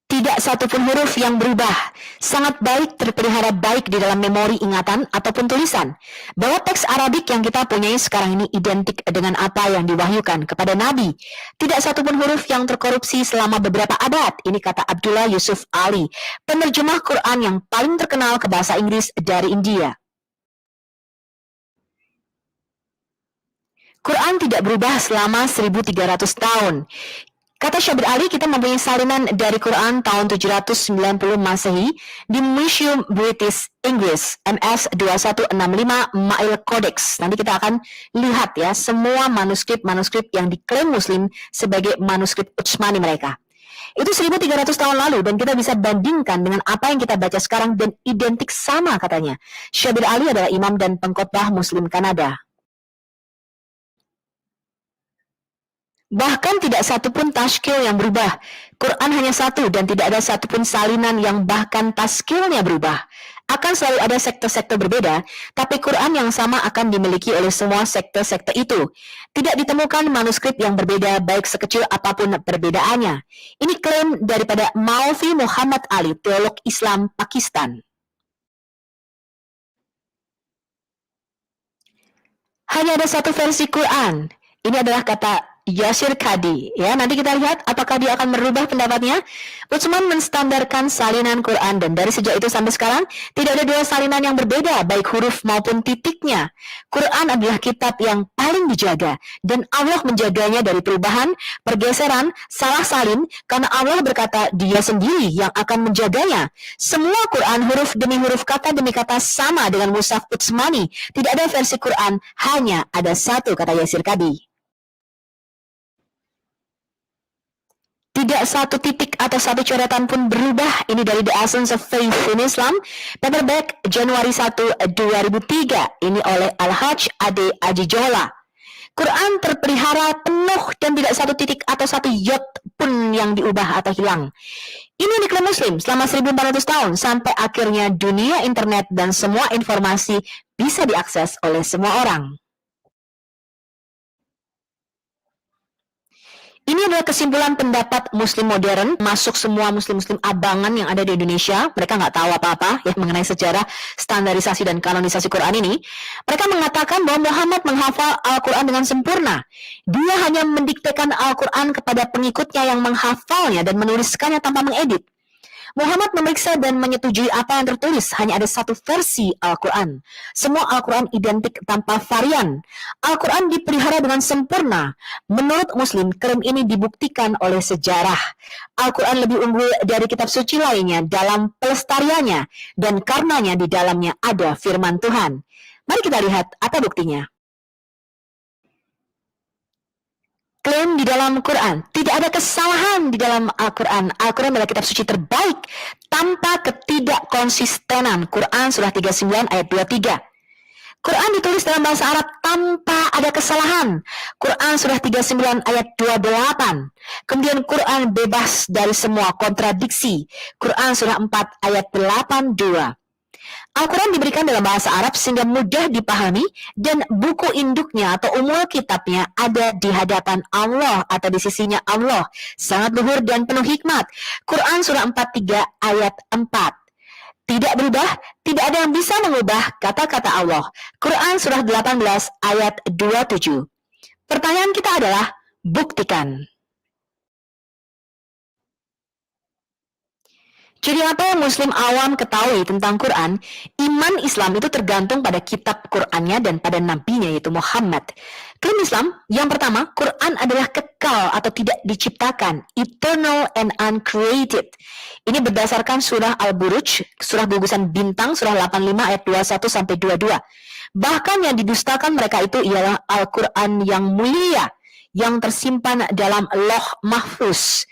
Tidak satupun huruf yang berubah. Sangat baik terpelihara baik di dalam memori ingatan ataupun tulisan. Bahwa teks Arabik yang kita punyai sekarang ini identik dengan apa yang diwahyukan kepada Nabi. Tidak satupun huruf yang terkorupsi selama beberapa abad. Ini kata Abdullah Yusuf Ali, penerjemah Quran yang paling terkenal ke bahasa Inggris dari India. Quran tidak berubah selama 1300 tahun. Kata Syabir Ali, kita mempunyai salinan dari Quran tahun 790 Masehi di Museum British English MS 2165 Mail Codex. Nanti kita akan lihat ya semua manuskrip-manuskrip yang diklaim Muslim sebagai manuskrip Utsmani mereka. Itu 1300 tahun lalu dan kita bisa bandingkan dengan apa yang kita baca sekarang dan identik sama katanya. Syabir Ali adalah imam dan pengkhotbah Muslim Kanada. Bahkan tidak satupun tashkil yang berubah. Quran hanya satu dan tidak ada satupun salinan yang bahkan tashkilnya berubah. Akan selalu ada sekte-sekte berbeda, tapi Quran yang sama akan dimiliki oleh semua sekte-sekte itu. Tidak ditemukan manuskrip yang berbeda baik sekecil apapun perbedaannya. Ini klaim daripada Maulvi Muhammad Ali, teolog Islam Pakistan. Hanya ada satu versi Quran. Ini adalah kata Yasir Qadhi. Ya, nanti kita lihat apakah dia akan merubah pendapatnya. Utsman menstandarkan salinan Quran dan dari sejak itu sampai sekarang tidak ada dua salinan yang berbeda baik huruf maupun titiknya. Quran adalah kitab yang paling dijaga dan Allah menjaganya dari perubahan, pergeseran, salah salin karena Allah berkata Dia sendiri yang akan menjaganya. Semua Quran huruf demi huruf, kata demi kata sama dengan Mushaf Utsmani. Tidak ada versi Quran, hanya ada satu, kata Yasir Qadhi. Tidak satu titik atau satu coretan pun berubah. Ini dari The Essence of Faith in Islam, paperback Januari 1, 2003. Ini oleh Al-Hajj Ade Ajijola. Quran terpelihara penuh dan tidak satu titik atau satu yod pun yang diubah atau hilang. Ini diklaim Muslim selama 1400 tahun sampai akhirnya dunia internet dan semua informasi bisa diakses oleh semua orang. Ini adalah kesimpulan pendapat Muslim modern, masuk semua Muslim-Muslim abangan yang ada di Indonesia. Mereka nggak tahu apa-apa ya mengenai sejarah standarisasi dan kanonisasi Quran ini. Mereka mengatakan bahwa Muhammad menghafal Al-Quran dengan sempurna. Dia hanya mendiktekan Al-Quran kepada pengikutnya yang menghafalnya dan menuliskannya tanpa mengedit. Muhammad memeriksa dan menyetujui apa yang tertulis. Hanya ada satu versi Al-Quran. Semua Al-Quran identik tanpa varian. Al-Quran dipelihara dengan sempurna. Menurut Muslim, klaim ini dibuktikan oleh sejarah. Al-Quran lebih unggul dari kitab suci lainnya dalam pelestariannya, dan karenanya di dalamnya ada firman Tuhan. Mari kita lihat apa buktinya. Klaim di dalam Quran, tidak ada kesalahan di dalam Al-Quran. Al-Quran adalah kitab suci terbaik tanpa ketidakkonsistenan. Quran surah 39 ayat 23. Quran ditulis dalam bahasa Arab tanpa ada kesalahan. Quran surah 39 ayat 28. Kemudian Quran bebas dari semua kontradiksi. Quran surah 4 ayat 82. Al-Quran diberikan dalam bahasa Arab sehingga mudah dipahami, dan buku induknya atau umul kitabnya ada di hadapan Allah atau di sisinya Allah. Sangat luhur dan penuh hikmat. Quran surah 43 ayat 4. Tidak berubah, tidak ada yang bisa mengubah kata-kata Allah. Quran surah 18 ayat 27. Pertanyaan kita adalah, buktikan. Jadi apa yang Muslim awam ketahui tentang Quran? Iman Islam itu tergantung pada kitab Qurannya dan pada nabinya, yaitu Muhammad. Klaim Islam, yang pertama, Quran adalah kekal atau tidak diciptakan, eternal and uncreated. Ini berdasarkan surah Al-Buruj, surah gugusan bintang, surah 85 ayat 21-22. Bahkan yang didustakan mereka itu ialah Al-Quran yang mulia, yang tersimpan dalam Loh Mahfuz.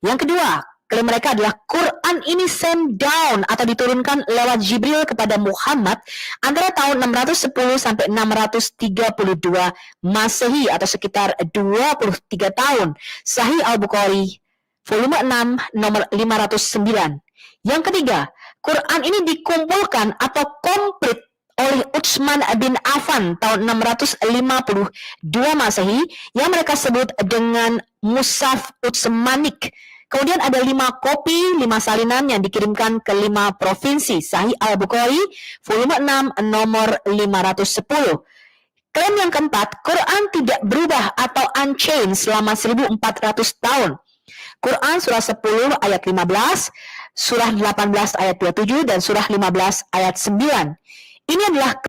Yang kedua, klaim mereka adalah Quran ini sent down atau diturunkan lewat Jibril kepada Muhammad antara tahun 610 sampai 632 Masehi atau sekitar 23 tahun. Sahih Al-Bukhari, volume 6, nomor 509. Yang ketiga, Quran ini dikumpulkan atau komplit oleh Utsman bin Affan tahun 652 Masehi yang mereka sebut dengan Mushaf Utsmanik. Kemudian ada 5 kopi, 5 salinan yang dikirimkan ke 5 provinsi. Sahih Al-Bukhari, volume 6, nomor 510. Klaim yang keempat, Quran tidak berubah atau unchanged selama 1400 tahun. Quran surah 10 ayat 15, surah 18 ayat 27, dan surah 15 ayat 9. Ini adalah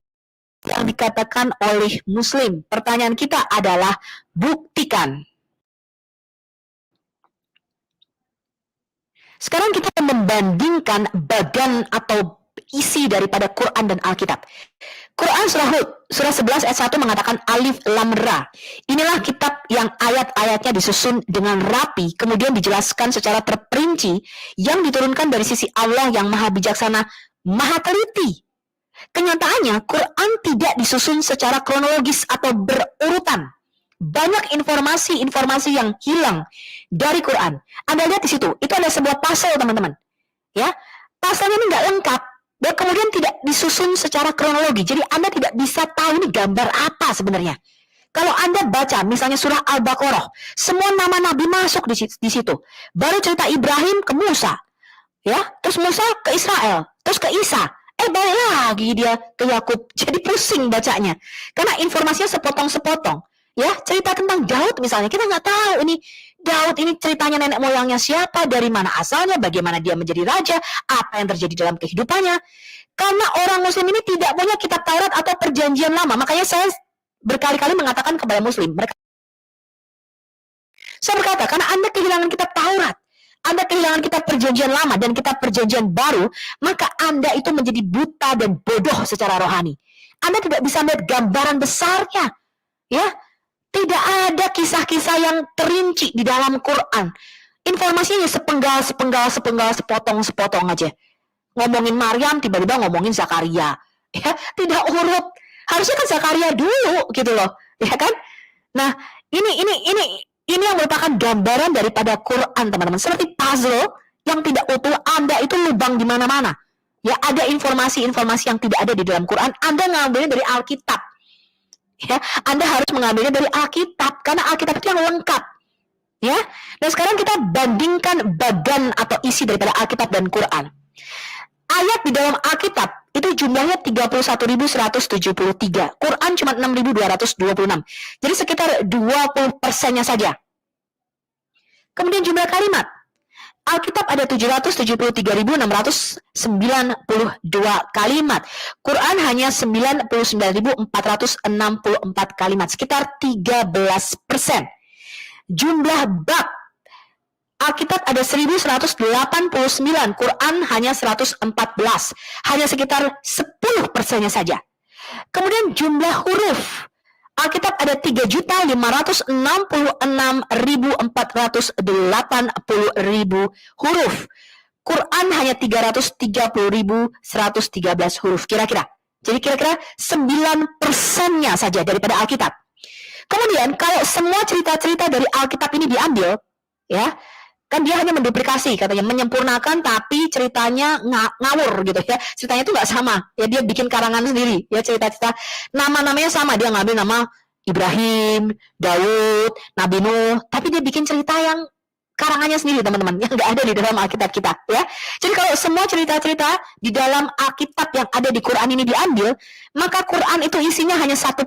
yang dikatakan oleh Muslim. Pertanyaan kita adalah, buktikan. Sekarang kita membandingkan badan atau isi daripada Quran dan Alkitab. Quran surah Hud, surah 11 ayat 1 mengatakan alif lam ra. Inilah kitab yang ayat-ayatnya disusun dengan rapi, kemudian dijelaskan secara terperinci, yang diturunkan dari sisi Allah yang maha bijaksana, maha teliti. Kenyataannya, Quran tidak disusun secara kronologis atau berurutan. Banyak informasi-informasi yang hilang dari Quran. Anda lihat di situ, itu ada sebuah pasal, teman-teman. Ya, pasalnya ini nggak lengkap, dan kemudian tidak disusun secara kronologi. Jadi Anda tidak bisa tahu ini gambar apa sebenarnya. Kalau Anda baca misalnya surah Al-Baqarah, semua nama nabi masuk di situ. Baru cerita Ibrahim ke Musa, ya, terus Musa ke Israel, terus ke Isa. Balik lagi dia ke Yakub. Jadi pusing bacanya, karena informasinya sepotong-sepotong. Ya, cerita tentang Daud misalnya, kita nggak tahu ini Daud ini ceritanya nenek moyangnya siapa, dari mana asalnya, bagaimana dia menjadi raja, apa yang terjadi dalam kehidupannya. Karena orang Muslim ini tidak punya kitab Taurat atau perjanjian lama, makanya saya berkali-kali mengatakan kepada Muslim, saya berkata, karena Anda kehilangan kitab Taurat, Anda kehilangan kitab perjanjian lama dan kitab perjanjian baru, maka Anda itu menjadi buta dan bodoh secara rohani. Anda tidak bisa melihat gambaran besarnya, ya. Tidak ada kisah-kisah yang terinci di dalam Quran. Informasinya sepenggal, sepotong aja. Ngomongin Maryam, tiba-tiba ngomongin Zakaria. Ya, tidak urut. Harusnya kan Zakaria dulu, gitu loh, ya kan? Nah, ini yang merupakan gambaran daripada Quran, teman-teman. Seperti puzzle yang tidak utuh, Anda itu lubang di mana-mana. Ya, ada informasi-informasi yang tidak ada di dalam Quran. Anda ngambilnya dari Alkitab. Ya, Anda harus mengambilnya dari Alkitab, karena Alkitab itu yang lengkap. Ya. Nah, sekarang kita bandingkan badan atau isi daripada Alkitab dan Quran. Ayat di dalam Alkitab itu jumlahnya 31.173. Quran cuma 6.226. Jadi sekitar 20%-nya saja. Kemudian jumlah kalimat. Alkitab ada 773.692 kalimat. Quran hanya 99.464 kalimat. Sekitar 13%. Jumlah bab. Alkitab ada 1189, Quran hanya 114, hanya sekitar 10%-nya saja. Kemudian jumlah huruf. Alkitab ada 3.566.480 huruf. Quran hanya 330.113 huruf kira-kira. Jadi kira-kira 9%-nya saja daripada Alkitab. Kemudian kalau semua cerita-cerita dari Alkitab ini diambil, ya, kan dia hanya menduplikasi, katanya menyempurnakan, tapi ceritanya ngawur gitu ya. Ceritanya itu nggak sama, ya dia bikin karangan sendiri, ya cerita-cerita nama-namanya sama, dia ngambil nama Ibrahim, Daud, Nabi Nuh, tapi dia bikin cerita yang karangannya sendiri teman-teman, yang nggak ada di dalam Alkitab kita, ya. Jadi kalau semua cerita-cerita di dalam Alkitab yang ada di Quran ini diambil, maka Quran itu isinya hanya 1%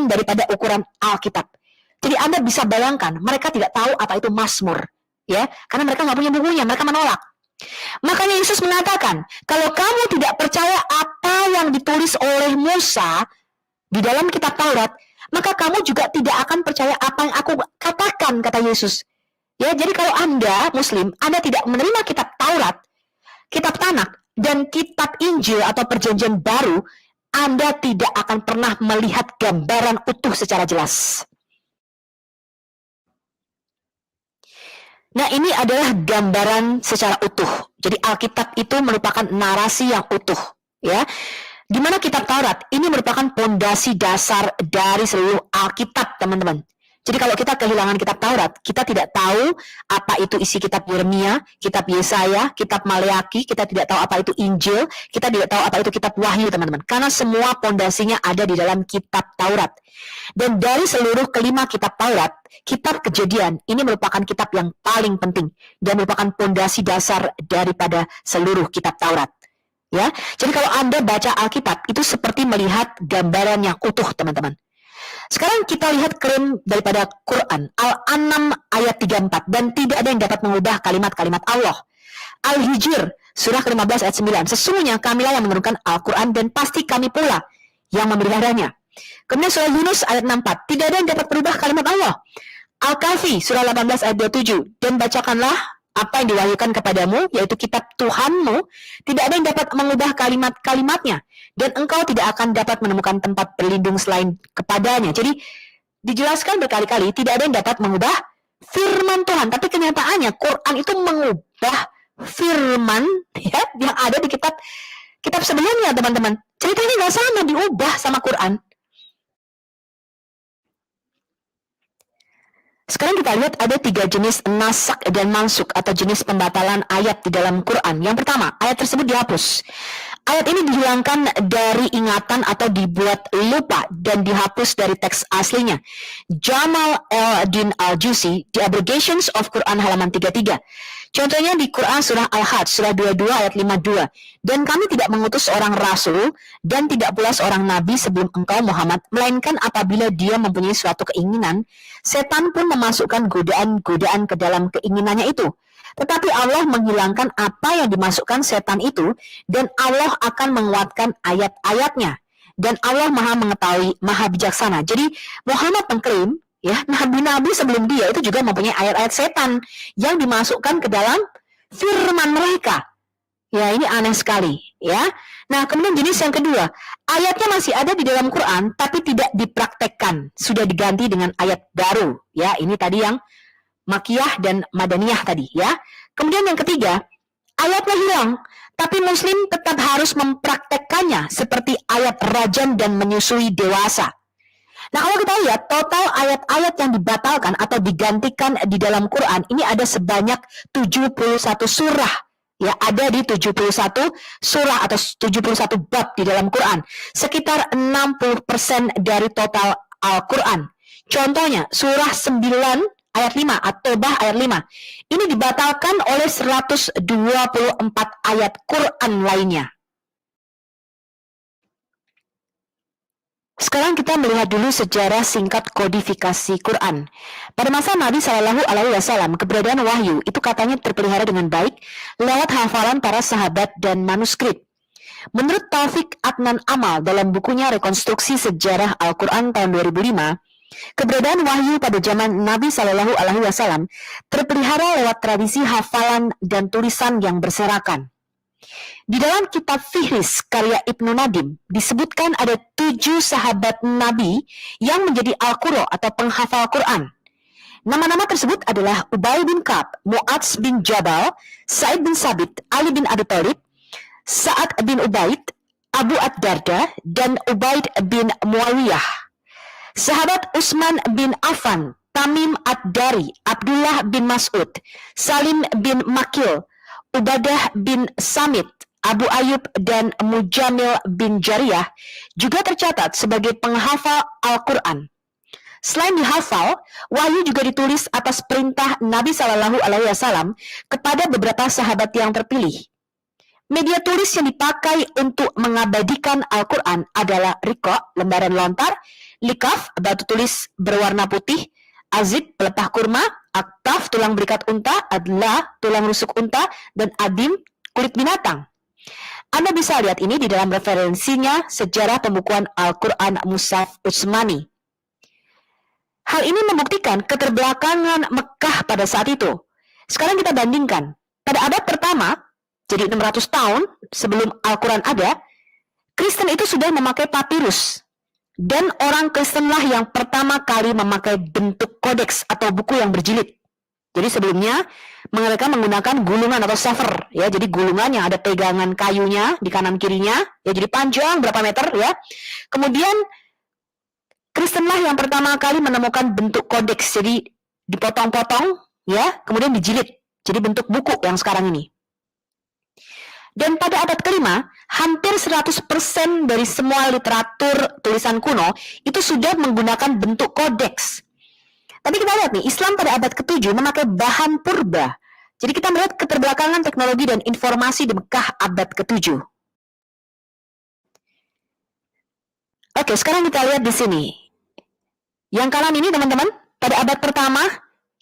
daripada ukuran Alkitab. Jadi Anda bisa bayangkan, mereka tidak tahu apa itu Mazmur. Ya, karena mereka nggak punya bukunya, mereka menolak. Makanya Yesus mengatakan, kalau kamu tidak percaya apa yang ditulis oleh Musa di dalam kitab Taurat, maka kamu juga tidak akan percaya apa yang aku katakan, kata Yesus. Ya, jadi kalau Anda Muslim, Anda tidak menerima kitab Taurat, kitab Tanakh, dan kitab Injil atau Perjanjian Baru, Anda tidak akan pernah melihat gambaran utuh secara jelas. Nah, ini adalah gambaran secara utuh. Jadi Alkitab itu merupakan narasi yang utuh, ya. Di mana kitab Taurat ini merupakan pondasi dasar dari seluruh Alkitab, teman-teman. Jadi kalau kita kehilangan kitab Taurat, kita tidak tahu apa itu isi kitab Yeremia, kitab Yesaya, kitab Maleaki, kita tidak tahu apa itu Injil, kita tidak tahu apa itu kitab Wahyu, teman-teman. Karena semua pondasinya ada di dalam kitab Taurat. Dan dari seluruh kelima kitab Taurat, kitab Kejadian ini merupakan kitab yang paling penting dan merupakan pondasi dasar daripada seluruh kitab Taurat. Ya, jadi kalau Anda baca Alkitab itu seperti melihat gambaran yang utuh, teman-teman. Sekarang kita lihat klaim daripada Quran, Al-An'am ayat 34, dan tidak ada yang dapat mengubah kalimat-kalimat Allah. Al-Hijr surah ke-15 ayat 9, sesungguhnya kamilah yang menurunkan Al-Quran dan pasti kami pula yang memeliharaannya. Kemudian surah Yunus ayat 64, tidak ada yang dapat merubah kalimat Allah. Al-Kahfi surah 18 ayat 27, dan bacakanlah apa yang diwahyukan kepadamu, yaitu kitab Tuhanmu, tidak ada yang dapat mengubah kalimat-kalimatnya, dan engkau tidak akan dapat menemukan tempat berlindung selain kepadanya. Jadi dijelaskan berkali-kali, tidak ada yang dapat mengubah firman Tuhan, tapi kenyataannya Quran itu mengubah firman, ya, yang ada di kitab sebelumnya, teman-teman. Ceritanya nggak sama, diubah sama Quran. Sekarang kita lihat ada 3 jenis nasak dan mansuk atau jenis pembatalan ayat di dalam Quran. Yang pertama, ayat tersebut dihapus. Ayat ini dihilangkan dari ingatan atau dibuat lupa dan dihapus dari teks aslinya. Jamal El-Din Al-Jusi, The Abrogations of Quran halaman 33. Contohnya di Quran surah Al-Hajj, surah 22 ayat 52. Dan kami tidak mengutus seorang rasul dan tidak pula seorang nabi sebelum engkau Muhammad, melainkan apabila dia mempunyai suatu keinginan, setan pun memasukkan godaan-godaan ke dalam keinginannya itu. Tetapi Allah menghilangkan apa yang dimasukkan setan itu, dan Allah akan menguatkan ayat-ayatnya. Dan Allah maha mengetahui, maha bijaksana. Jadi Muhammad mengklaim, ya, nabi-nabi sebelum dia itu juga mempunyai ayat-ayat setan yang dimasukkan ke dalam firman mereka. Ya, ini aneh sekali, ya. Nah, kemudian jenis yang kedua, ayatnya masih ada di dalam Quran tapi tidak dipraktekkan, sudah diganti dengan ayat baru, ya. Ini tadi yang Makiyah dan Madaniyah tadi, ya. Kemudian yang ketiga, ayatnya hilang, tapi Muslim tetap harus mempraktekkannya seperti ayat rajam dan menyusui dewasa. Nah, kalau kita lihat total ayat-ayat yang dibatalkan atau digantikan di dalam Quran ini ada sebanyak 71 surah. Ya, ada di 71 surah atau 71 bab di dalam Quran. Sekitar 60% dari total Al-Quran. Contohnya, surah 9 ayat 5, At-Taubah ayat 5. Ini dibatalkan oleh 124 ayat Quran lainnya. Sekarang kita melihat dulu sejarah singkat kodifikasi Quran. Pada masa Nabi Shallallahu Alaihi Wasallam, keberadaan wahyu itu katanya terpelihara dengan baik lewat hafalan para sahabat dan manuskrip. Menurut Taufik Adnan Amal dalam bukunya Rekonstruksi Sejarah Al-Quran tahun 2005, keberadaan wahyu pada zaman Nabi Shallallahu Alaihi Wasallam terpelihara lewat tradisi hafalan dan tulisan yang berserakan. Di dalam kitab Fihris karya Ibnu Nadim disebutkan ada 7 sahabat Nabi yang menjadi Al-Qurra atau penghafal Quran. Nama-nama tersebut adalah Ubay bin Ka'ab, Mu'adz bin Jabal, Sa'id bin Sabit, Ali bin Abi Thalib, Sa'ad bin Ubaid, Abu Ad-Darda, dan Ubaid bin Muawiyah. Sahabat Utsman bin Affan, Tamim Ad-Dari, Abdullah bin Mas'ud, Salim bin Makil, Ubadah bin Samit, Abu Ayyub dan Mujamil bin Jariyah juga tercatat sebagai penghafal Al-Quran. Selain dihafal, wahyu juga ditulis atas perintah Nabi Shallallahu Alaihi Wasallam kepada beberapa sahabat yang terpilih. Media tulis yang dipakai untuk mengabadikan Al-Quran adalah Riqa, lembaran lontar, Likaf, batu tulis berwarna putih, Azib, pelepah kurma, Aktaf, tulang berikat unta, Adla, tulang rusuk unta, dan Adim, kulit binatang. Anda bisa lihat ini di dalam referensinya Sejarah Pembukuan Al-Quran Mushaf Utsmani. Hal ini membuktikan keterbelakangan Mekah pada saat itu. Sekarang kita bandingkan. Pada abad pertama, jadi 600 tahun sebelum Al-Quran ada, Kristen itu sudah memakai papirus. Dan orang Kristenlah yang pertama kali memakai bentuk kodeks atau buku yang berjilid. Jadi sebelumnya mereka menggunakan gulungan atau sefer, ya. Jadi gulungan yang ada pegangan kayunya di kanan kirinya, ya. Jadi panjang berapa meter, ya. Kemudian Kristenlah yang pertama kali menemukan bentuk kodeks, jadi dipotong-potong, ya. Kemudian dijilid, jadi bentuk buku yang sekarang ini. Dan pada abad kelima, hampir 100% dari semua literatur tulisan kuno itu sudah menggunakan bentuk kodeks. Tapi kita lihat nih, Islam pada abad ke-7 memakai bahan purba. Jadi kita melihat keterbelakangan teknologi dan informasi di Mekah abad ke-7. Oke, sekarang kita lihat di sini. Yang kanan ini teman-teman, pada abad pertama,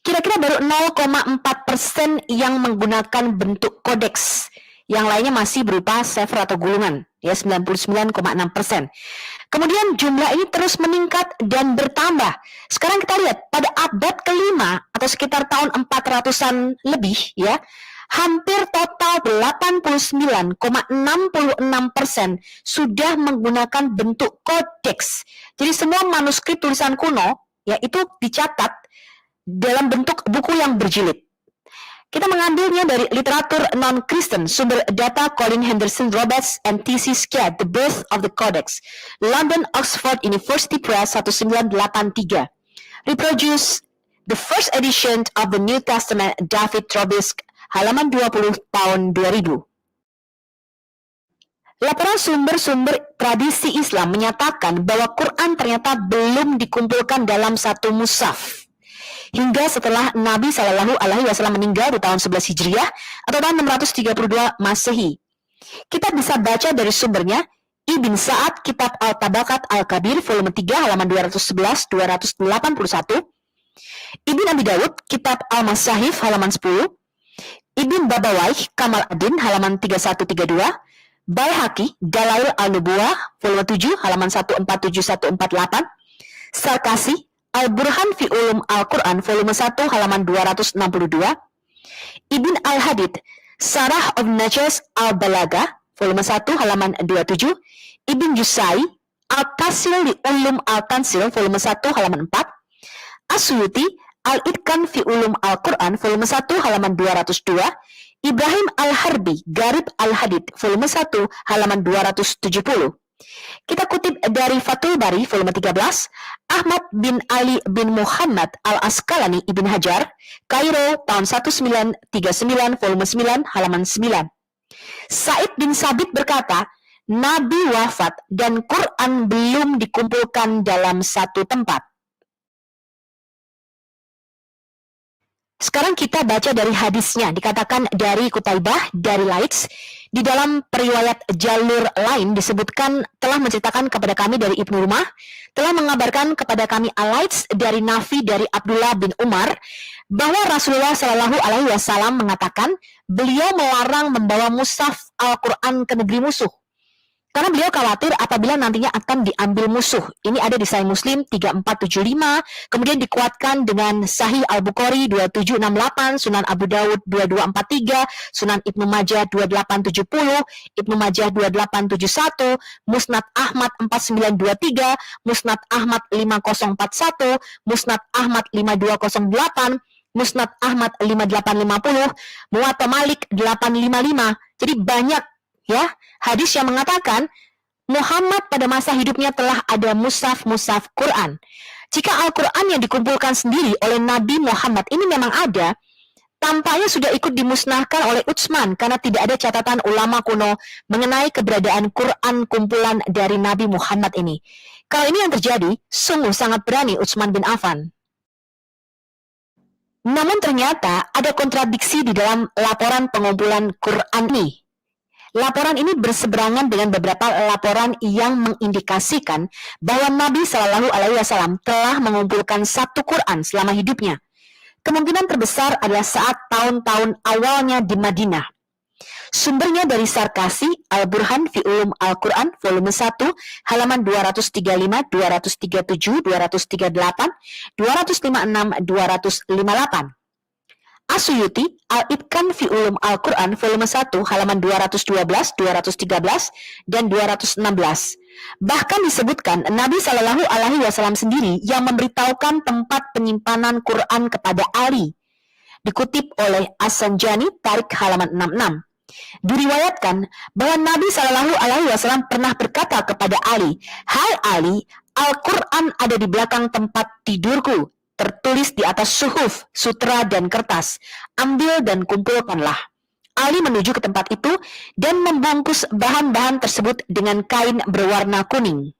kira-kira baru 0,4% yang menggunakan bentuk kodeks. Yang lainnya masih berupa sefer atau gulungan, ya 99,6%. Kemudian jumlah ini terus meningkat dan bertambah. Sekarang kita lihat pada abad kelima atau sekitar tahun 400-an lebih, ya, hampir total 89,66% sudah menggunakan bentuk kodeks. Jadi semua manuskrip tulisan kuno, ya, itu dicatat dalam bentuk buku yang berjilid. Kita mengambilnya dari literatur non-Kristen, sumber data Colin Henderson Roberts and T.C. Skjad, The Birth of the Codex, London Oxford University Press 1983. Reproduce the first edition of the New Testament, David Trobisk, halaman 20 tahun 2000. Laporan sumber-sumber tradisi Islam menyatakan bahwa Quran ternyata belum dikumpulkan dalam satu mushaf hingga setelah Nabi Shallallahu Alaihi Wasallam meninggal di tahun 11 Hijriah atau tahun 632 Masehi. Kita bisa baca dari sumbernya Ibn Sa'ad, Kitab Al-Tabaqat Al-Kabir, volume 3, halaman 211-281, Ibn Abi Dawud, Kitab Al-Masahif, halaman 10, Ibn Babawaih, Kamal Adin, halaman 3132, Baihaqi, Dalail Al-Nubuwah, volume 7, halaman 147-148, Sarkasi, Al-Burhan fi Ulum Al-Quran, volume 1, halaman 262, Ibn Al-Hadid, Sarah of Najaz Al-Balaga, volume 1, halaman 27, Ibn Jusai, Al-Tasil di Ulum Al-Tansil, volume 1, halaman 4, Asyuti, Al-Itkan fi Ulum Al-Quran, volume 1, halaman 202, Ibrahim Al-Harbi, Garib Al-Hadid, volume 1, halaman 270. Kita kutip dari Fathul Bari, volume 13, Ahmad bin Ali bin Muhammad Al-Asqalani Ibn Hajar, Kairo, tahun 1939, volume 9, halaman 9. Said bin Sabit berkata, Nabi wafat dan Quran belum dikumpulkan dalam satu tempat. Sekarang kita baca dari hadisnya, dikatakan dari Qutaibah, dari Laits. Di dalam periwayat jalur lain disebutkan telah menceritakan kepada kami dari Ibnu Rumah, telah mengabarkan kepada kami Al-Laits dari Nafi dari Abdullah bin Umar, bahwa Rasulullah Shallallahu Alaihi Wasallam mengatakan beliau melarang membawa mushaf Al-Quran ke negeri musuh. Karena beliau khawatir apabila nantinya akan diambil musuh. Ini ada di Sahih Muslim 3475, kemudian dikuatkan dengan Sahih Al-Bukhari 2768, Sunan Abu Dawud 2243, Sunan Ibnu Majah 2870, Ibnu Majah 2871, Musnad Ahmad 4923, Musnad Ahmad 5041, Musnad Ahmad 5208, Musnad Ahmad 5850, Muwatta Malik 855. Jadi banyak ya hadis yang mengatakan Muhammad pada masa hidupnya telah ada mushaf Quran. Jika Al-Quran yang dikumpulkan sendiri oleh Nabi Muhammad ini memang ada, tampaknya sudah ikut dimusnahkan oleh Utsman karena tidak ada catatan ulama kuno mengenai keberadaan Quran kumpulan dari Nabi Muhammad ini. Kalau ini yang terjadi, sungguh sangat berani Utsman bin Affan. Namun ternyata ada kontradiksi di dalam laporan pengumpulan Quran ini. Laporan ini berseberangan dengan beberapa laporan yang mengindikasikan bahwa Nabi Shallallahu Alaihi Wasallam telah mengumpulkan satu Quran selama hidupnya. Kemungkinan terbesar adalah saat tahun-tahun awalnya di Madinah. Sumbernya dari Sarkasi, Al-Burhan fi Ulum Al-Quran, volume 1, halaman 235, 237, 238, 256, 258. Asyuti, Al-Ibkan fi Ulum Al-Quran, volume 1, halaman 212, 213, dan 216. Bahkan disebutkan Nabi Shallallahu Alaihi Wasallam sendiri yang memberitahukan tempat penyimpanan Quran kepada Ali. Dikutip oleh As-Sanjani, Tarik halaman 66. Diriwayatkan bahwa Nabi Shallallahu Alaihi Wasallam pernah berkata kepada Ali, "Hai Ali, Al-Quran ada di belakang tempat tidurku, tertulis di atas suhuf, sutra, dan kertas. Ambil dan kumpulkanlah." Ali menuju ke tempat itu dan membungkus bahan-bahan tersebut dengan kain berwarna kuning.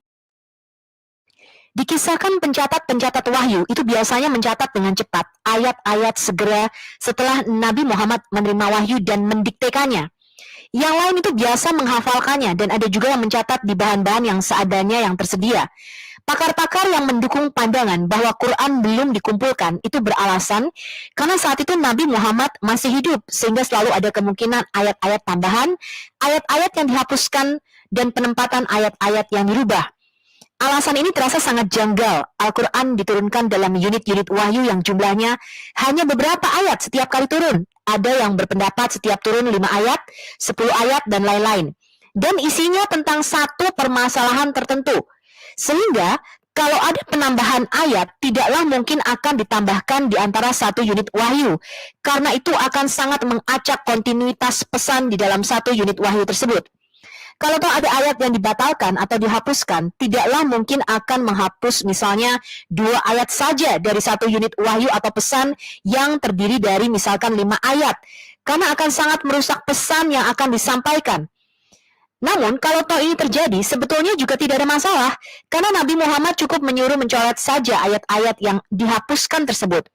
Dikisahkan pencatat-pencatat wahyu itu biasanya mencatat dengan cepat ayat-ayat segera setelah Nabi Muhammad menerima wahyu dan mendiktekannya. Yang lain itu biasa menghafalkannya dan ada juga yang mencatat di bahan-bahan yang seadanya yang tersedia. Pakar-pakar yang mendukung pandangan bahwa Quran belum dikumpulkan itu beralasan karena saat itu Nabi Muhammad masih hidup sehingga selalu ada kemungkinan ayat-ayat tambahan, ayat-ayat yang dihapuskan, dan penempatan ayat-ayat yang dirubah. Alasan ini terasa sangat janggal. Al-Quran diturunkan dalam unit-unit wahyu yang jumlahnya hanya beberapa ayat setiap kali turun. Ada yang berpendapat setiap turun 5 ayat, 10 ayat, dan lain-lain. Dan isinya tentang satu permasalahan tertentu. Sehingga kalau ada penambahan ayat, tidaklah mungkin akan ditambahkan di antara satu unit wahyu. Karena itu akan sangat mengacak kontinuitas pesan di dalam satu unit wahyu tersebut. Kalau ada ayat yang dibatalkan atau dihapuskan, tidaklah mungkin akan menghapus misalnya 2 ayat saja dari satu unit wahyu atau pesan yang terdiri dari misalkan 5 ayat. Karena akan sangat merusak pesan yang akan disampaikan. Namun, kalau toh ini terjadi, sebetulnya juga tidak ada masalah, karena Nabi Muhammad cukup menyuruh mencoret saja ayat-ayat yang dihapuskan tersebut.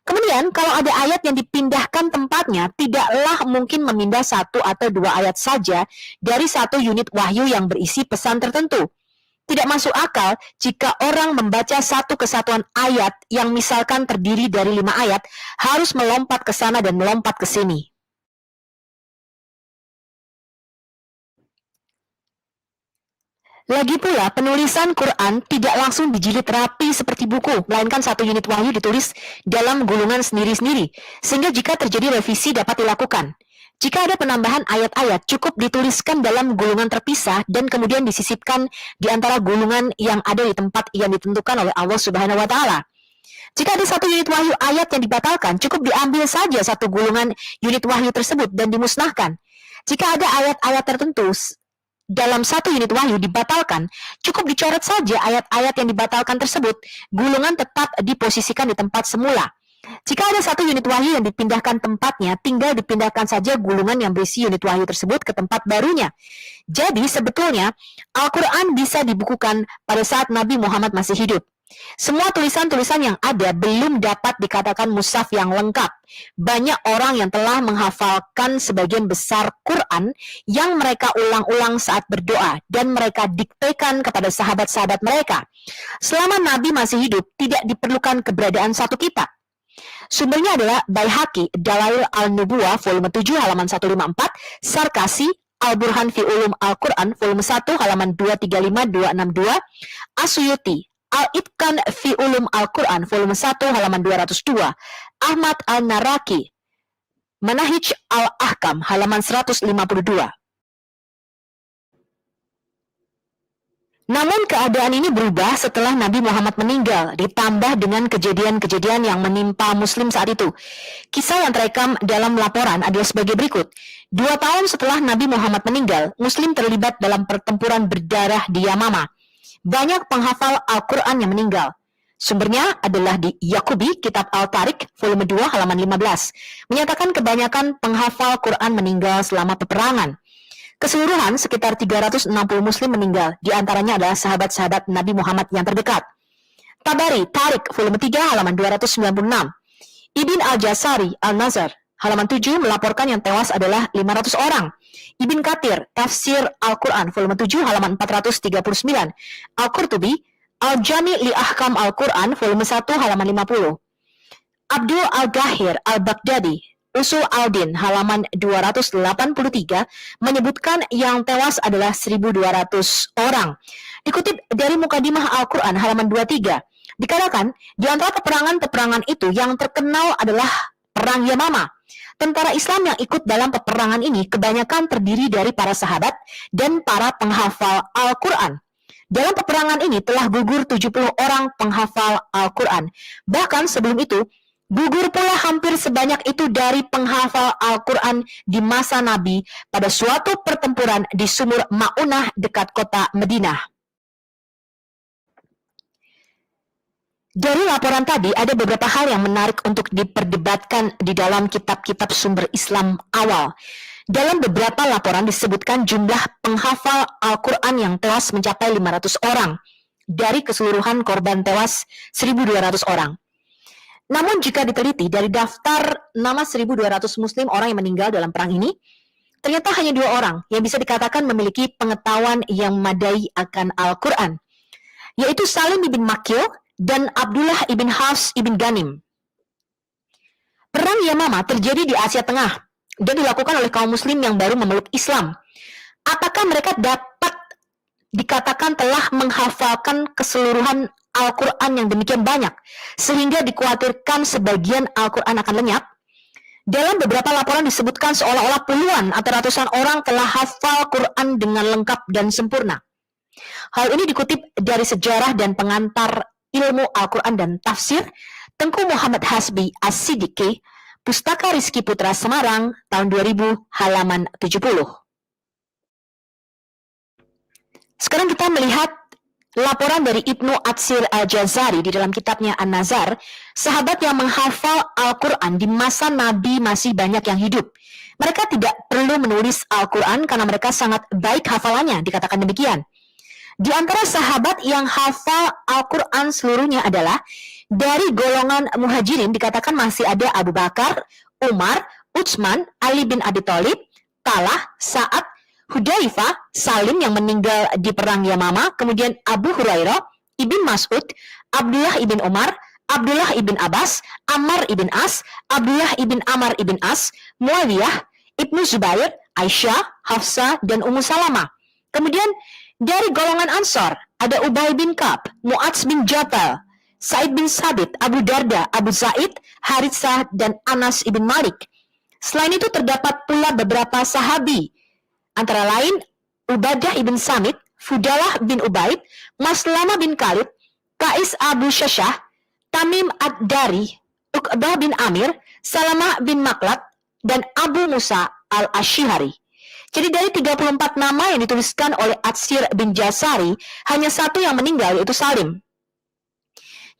Kemudian, kalau ada ayat yang dipindahkan tempatnya, tidaklah mungkin memindah 1 atau 2 ayat saja dari satu unit wahyu yang berisi pesan tertentu. Tidak masuk akal jika orang membaca satu kesatuan ayat yang misalkan terdiri dari 5 ayat, harus melompat ke sana dan melompat ke sini. Lagi pula, penulisan Quran tidak langsung dijilid rapi seperti buku, melainkan satu unit wahyu ditulis dalam gulungan sendiri-sendiri, sehingga jika terjadi revisi dapat dilakukan. Jika ada penambahan ayat-ayat, cukup dituliskan dalam gulungan terpisah dan kemudian disisipkan di antara gulungan yang ada di tempat yang ditentukan oleh Allah Subhanahu wa Ta'ala. Jika ada satu unit wahyu ayat yang dibatalkan, cukup diambil saja satu gulungan unit wahyu tersebut dan dimusnahkan. Jika ada ayat-ayat tertentu dalam satu unit wahyu dibatalkan, cukup dicoret saja ayat-ayat yang dibatalkan tersebut, gulungan tetap diposisikan di tempat semula. Jika ada satu unit wahyu yang dipindahkan tempatnya, tinggal dipindahkan saja gulungan yang berisi unit wahyu tersebut ke tempat barunya. Jadi sebetulnya Al-Quran bisa dibukukan pada saat Nabi Muhammad masih hidup. Semua tulisan-tulisan yang ada belum dapat dikatakan mushaf yang lengkap. Banyak orang yang telah menghafalkan sebagian besar Quran yang mereka ulang-ulang saat berdoa dan mereka diktekan kepada sahabat-sahabat mereka. Selama Nabi masih hidup, tidak diperlukan keberadaan satu kitab. Sumbernya adalah Baihaqi, Dalail al-Nubuwah, volume 7, halaman 154, Sarkasi, Al-Burhan fi Ulum Al-Quran, volume 1, halaman 235-262, Asyuti, Al-Itqan fi Ulum Al-Quran, volume 1, halaman 202, Ahmad Al-Naraki, Manahij Al-Ahkam, halaman 152. Namun keadaan ini berubah setelah Nabi Muhammad meninggal, ditambah dengan kejadian-kejadian yang menimpa Muslim saat itu. Kisah yang terekam dalam laporan adalah sebagai berikut. 2 tahun setelah Nabi Muhammad meninggal, Muslim terlibat dalam pertempuran berdarah di Yamama. Banyak penghafal Al-Quran yang meninggal. Sumbernya adalah di Yaqubi, Kitab Al-Tariq, volume 2, halaman 15. Menyatakan kebanyakan penghafal Quran meninggal selama peperangan. Keseluruhan sekitar 360 Muslim meninggal, di antaranya adalah sahabat-sahabat Nabi Muhammad yang terdekat. Tabari, Tariq, volume 3, halaman 296. Ibn Al-Jasari, Al-Nazar, halaman 7, melaporkan yang tewas adalah 500 orang. Ibn Kathir, Tafsir Al-Quran, volume 7, halaman 439. Al-Qurtubi, Al-Jami li Ahkam Al-Quran, volume 1, halaman 50. Abdul Al-Ghahir Al-Baghdadi, Usul Al-Din, halaman 283, menyebutkan yang tewas adalah 1.200 orang. Dikutip dari Mukadimah Al-Quran, halaman 23, dikatakan, di antara peperangan-peperangan itu yang terkenal adalah Perang Yamama. Tentara Islam yang ikut dalam peperangan ini kebanyakan terdiri dari para sahabat dan para penghafal Al-Quran. Dalam peperangan ini telah gugur 70 orang penghafal Al-Quran. Bahkan sebelum itu, gugur pula hampir sebanyak itu dari penghafal Al-Quran di masa Nabi pada suatu pertempuran di Sumur Ma'unah dekat kota Madinah. Dari laporan tadi, ada beberapa hal yang menarik untuk diperdebatkan di dalam kitab-kitab sumber Islam awal. Dalam beberapa laporan disebutkan jumlah penghafal Al-Quran yang tewas mencapai 500 orang, dari keseluruhan korban tewas 1.200 orang. Namun jika diteliti dari daftar nama 1.200 Muslim orang yang meninggal dalam perang ini, ternyata hanya 2 orang yang bisa dikatakan memiliki pengetahuan yang memadai akan Al-Quran, yaitu Salim ibn Makil dan Abdullah ibn Hafs ibn Ghanim. Perang Yamama terjadi di Asia Tengah dan dilakukan oleh kaum Muslim yang baru memeluk Islam. Apakah mereka dapat dikatakan telah menghafalkan keseluruhan Al-Quran yang demikian banyak, sehingga dikhawatirkan sebagian Al-Quran akan lenyap? Dalam beberapa laporan disebutkan seolah-olah puluhan atau ratusan orang telah hafal Quran dengan lengkap dan sempurna. Hal ini dikutip dari sejarah dan pengantar ilmu Al-Quran dan tafsir, Tengku Muhammad Hasbi As-Siddiqi, Pustaka Rizki Putra Semarang, tahun 2000, halaman 70. Sekarang kita melihat laporan dari Ibnu Atsir Al-Jazari di dalam kitabnya An-Nazar, sahabat yang menghafal Al-Quran di masa Nabi masih banyak yang hidup. Mereka tidak perlu menulis Al-Quran karena mereka sangat baik hafalannya, dikatakan demikian. Di antara sahabat yang hafal Al-Quran seluruhnya adalah dari golongan muhajirin, dikatakan masih ada Abu Bakar, Umar, Utsman, Ali bin Abi Thalib, Talah, Sa'ad, Hudzaifah, Salim yang meninggal di perang Yamama, kemudian Abu Hurairah, Ibn Mas'ud, Abdullah ibn Umar, Abdullah ibn Abbas, Ammar ibn As, Abdullah ibn Amr ibn As, Muawiyah, Ibnu Zubair, Aisyah, Hafsah, dan Ummu Salamah. Kemudian dari golongan Ansar ada Ubay bin Ka'ab, Mu'adz bin Jabal, Sa'id bin Sabit, Abu Darda, Abu Zaid, Haritsah, dan Anas ibn Malik. Selain itu terdapat pula beberapa sahabi, antara lain Ubadah ibn Samit, Fudalah bin Ubaid, Maslama bin Khalid, Kais Abu Syashah, Tamim Ad-Dari, Uqbah bin Amir, Salamah bin Maklat, dan Abu Musa al-Ash'ari. Jadi dari 34 nama yang dituliskan oleh Atsir bin Jasari, hanya satu yang meninggal, yaitu Salim.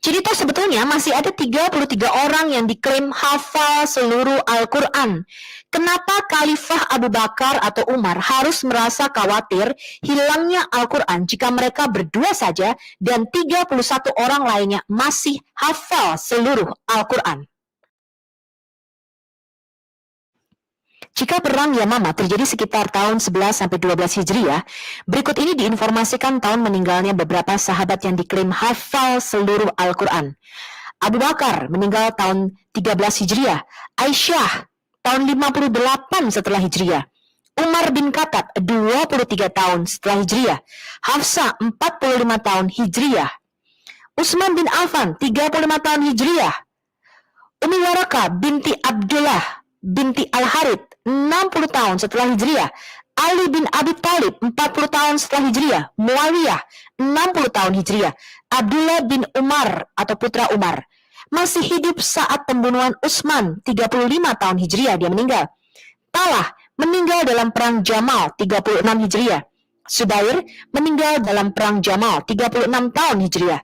Jadi toh sebetulnya masih ada 33 orang yang diklaim hafal seluruh Al-Quran. Kenapa Khalifah Abu Bakar atau Umar harus merasa khawatir hilangnya Al-Quran jika mereka berdua saja dan 31 orang lainnya masih hafal seluruh Al-Quran? Jika perang Yamama terjadi sekitar tahun 11-12 Hijriah, berikut ini diinformasikan tahun meninggalnya beberapa sahabat yang diklaim hafal seluruh Al-Quran. Abu Bakar meninggal tahun 13 Hijriah, Aisyah tahun 58 setelah Hijriah, Umar bin Khattab 23 tahun setelah Hijriah, Hafsah 45 tahun Hijriah, Utsman bin Affan 35 tahun Hijriah, Umi Waraka binti Abdullah binti Al-Harith 60 tahun setelah Hijriah, Ali bin Abi Thalib 40 tahun setelah Hijriah, Muawiyah 60 tahun Hijriah, Abdullah bin Umar atau putra Umar masih hidup saat pembunuhan Utsman 35 tahun Hijriah dia meninggal. Talah meninggal dalam perang Jamal 36 Hijriah. Subair meninggal dalam perang Jamal 36 tahun Hijriah.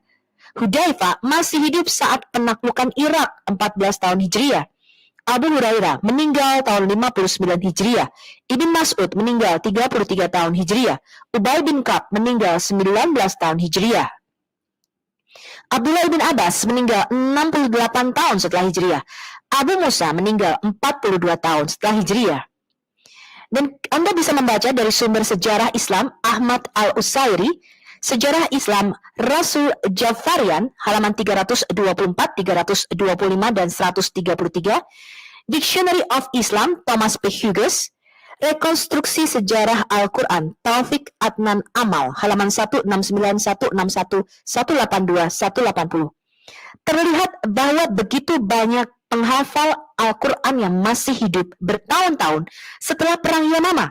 Hudzaifah masih hidup saat penaklukan Irak 14 tahun Hijriah. Abu Hurairah meninggal tahun 59 Hijriah. Ibn Mas'ud meninggal 33 tahun Hijriah. Ubay bin Ka'ab meninggal 19 tahun Hijriah. Abdullah bin Abbas meninggal 68 tahun setelah Hijriah. Abu Musa meninggal 42 tahun setelah Hijriah. Dan Anda bisa membaca dari sumber sejarah Islam Ahmad Al-Usairi, Sejarah Islam Rasul Jafarian, halaman 324, 325, dan 133, Dictionary of Islam Thomas P. Hughes, Rekonstruksi Sejarah Al-Quran Taufik Adnan Amal, halaman 169, 161, 182, 180. Terlihat bahwa begitu banyak penghafal Al-Quran yang masih hidup bertahun-tahun setelah Perang Yamama.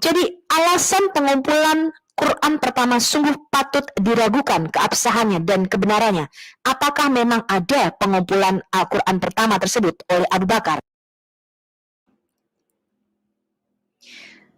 Jadi alasan pengumpulan Quran pertama sungguh patut diragukan keabsahannya dan kebenarannya. Apakah memang ada pengumpulan Al-Quran pertama tersebut oleh Abu Bakar?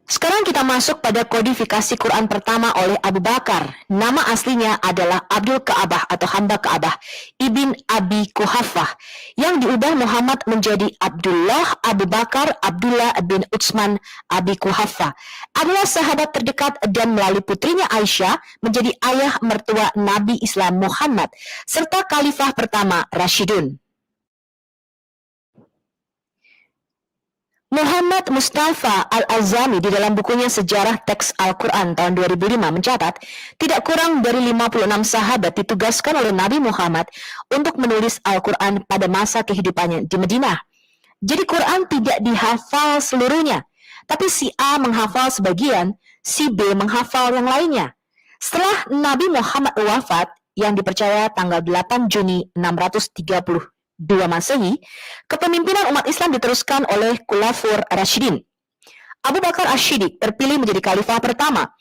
Sekarang kita masuk pada kodifikasi Quran pertama oleh Abu Bakar. Nama aslinya adalah Abdul Ka'abah atau hamba Ka'abah Ibn Abi Kuhafah, yang diubah Muhammad menjadi Abdullah Abu Bakar Abdullah bin Utsman Abi Kuhafah. Adalah sahabat terdekat dan melalui putrinya Aisyah menjadi ayah mertua Nabi Islam Muhammad serta Khalifah pertama Rashidun. Muhammad Mustafa Al-Azami di dalam bukunya Sejarah Teks Al-Quran tahun 2005 mencatat, tidak kurang dari 56 sahabat ditugaskan oleh Nabi Muhammad untuk menulis Al-Quran pada masa kehidupannya di Madinah. Jadi Quran tidak dihafal seluruhnya, tapi si A menghafal sebagian, si B menghafal yang lainnya. Setelah Nabi Muhammad wafat, yang dipercaya tanggal 8 Juni 632 Masehi, kepemimpinan umat Islam diteruskan oleh Khulafaur Rasyidin. Abu Bakar Asy-Syiddiq terpilih menjadi khalifah pertama.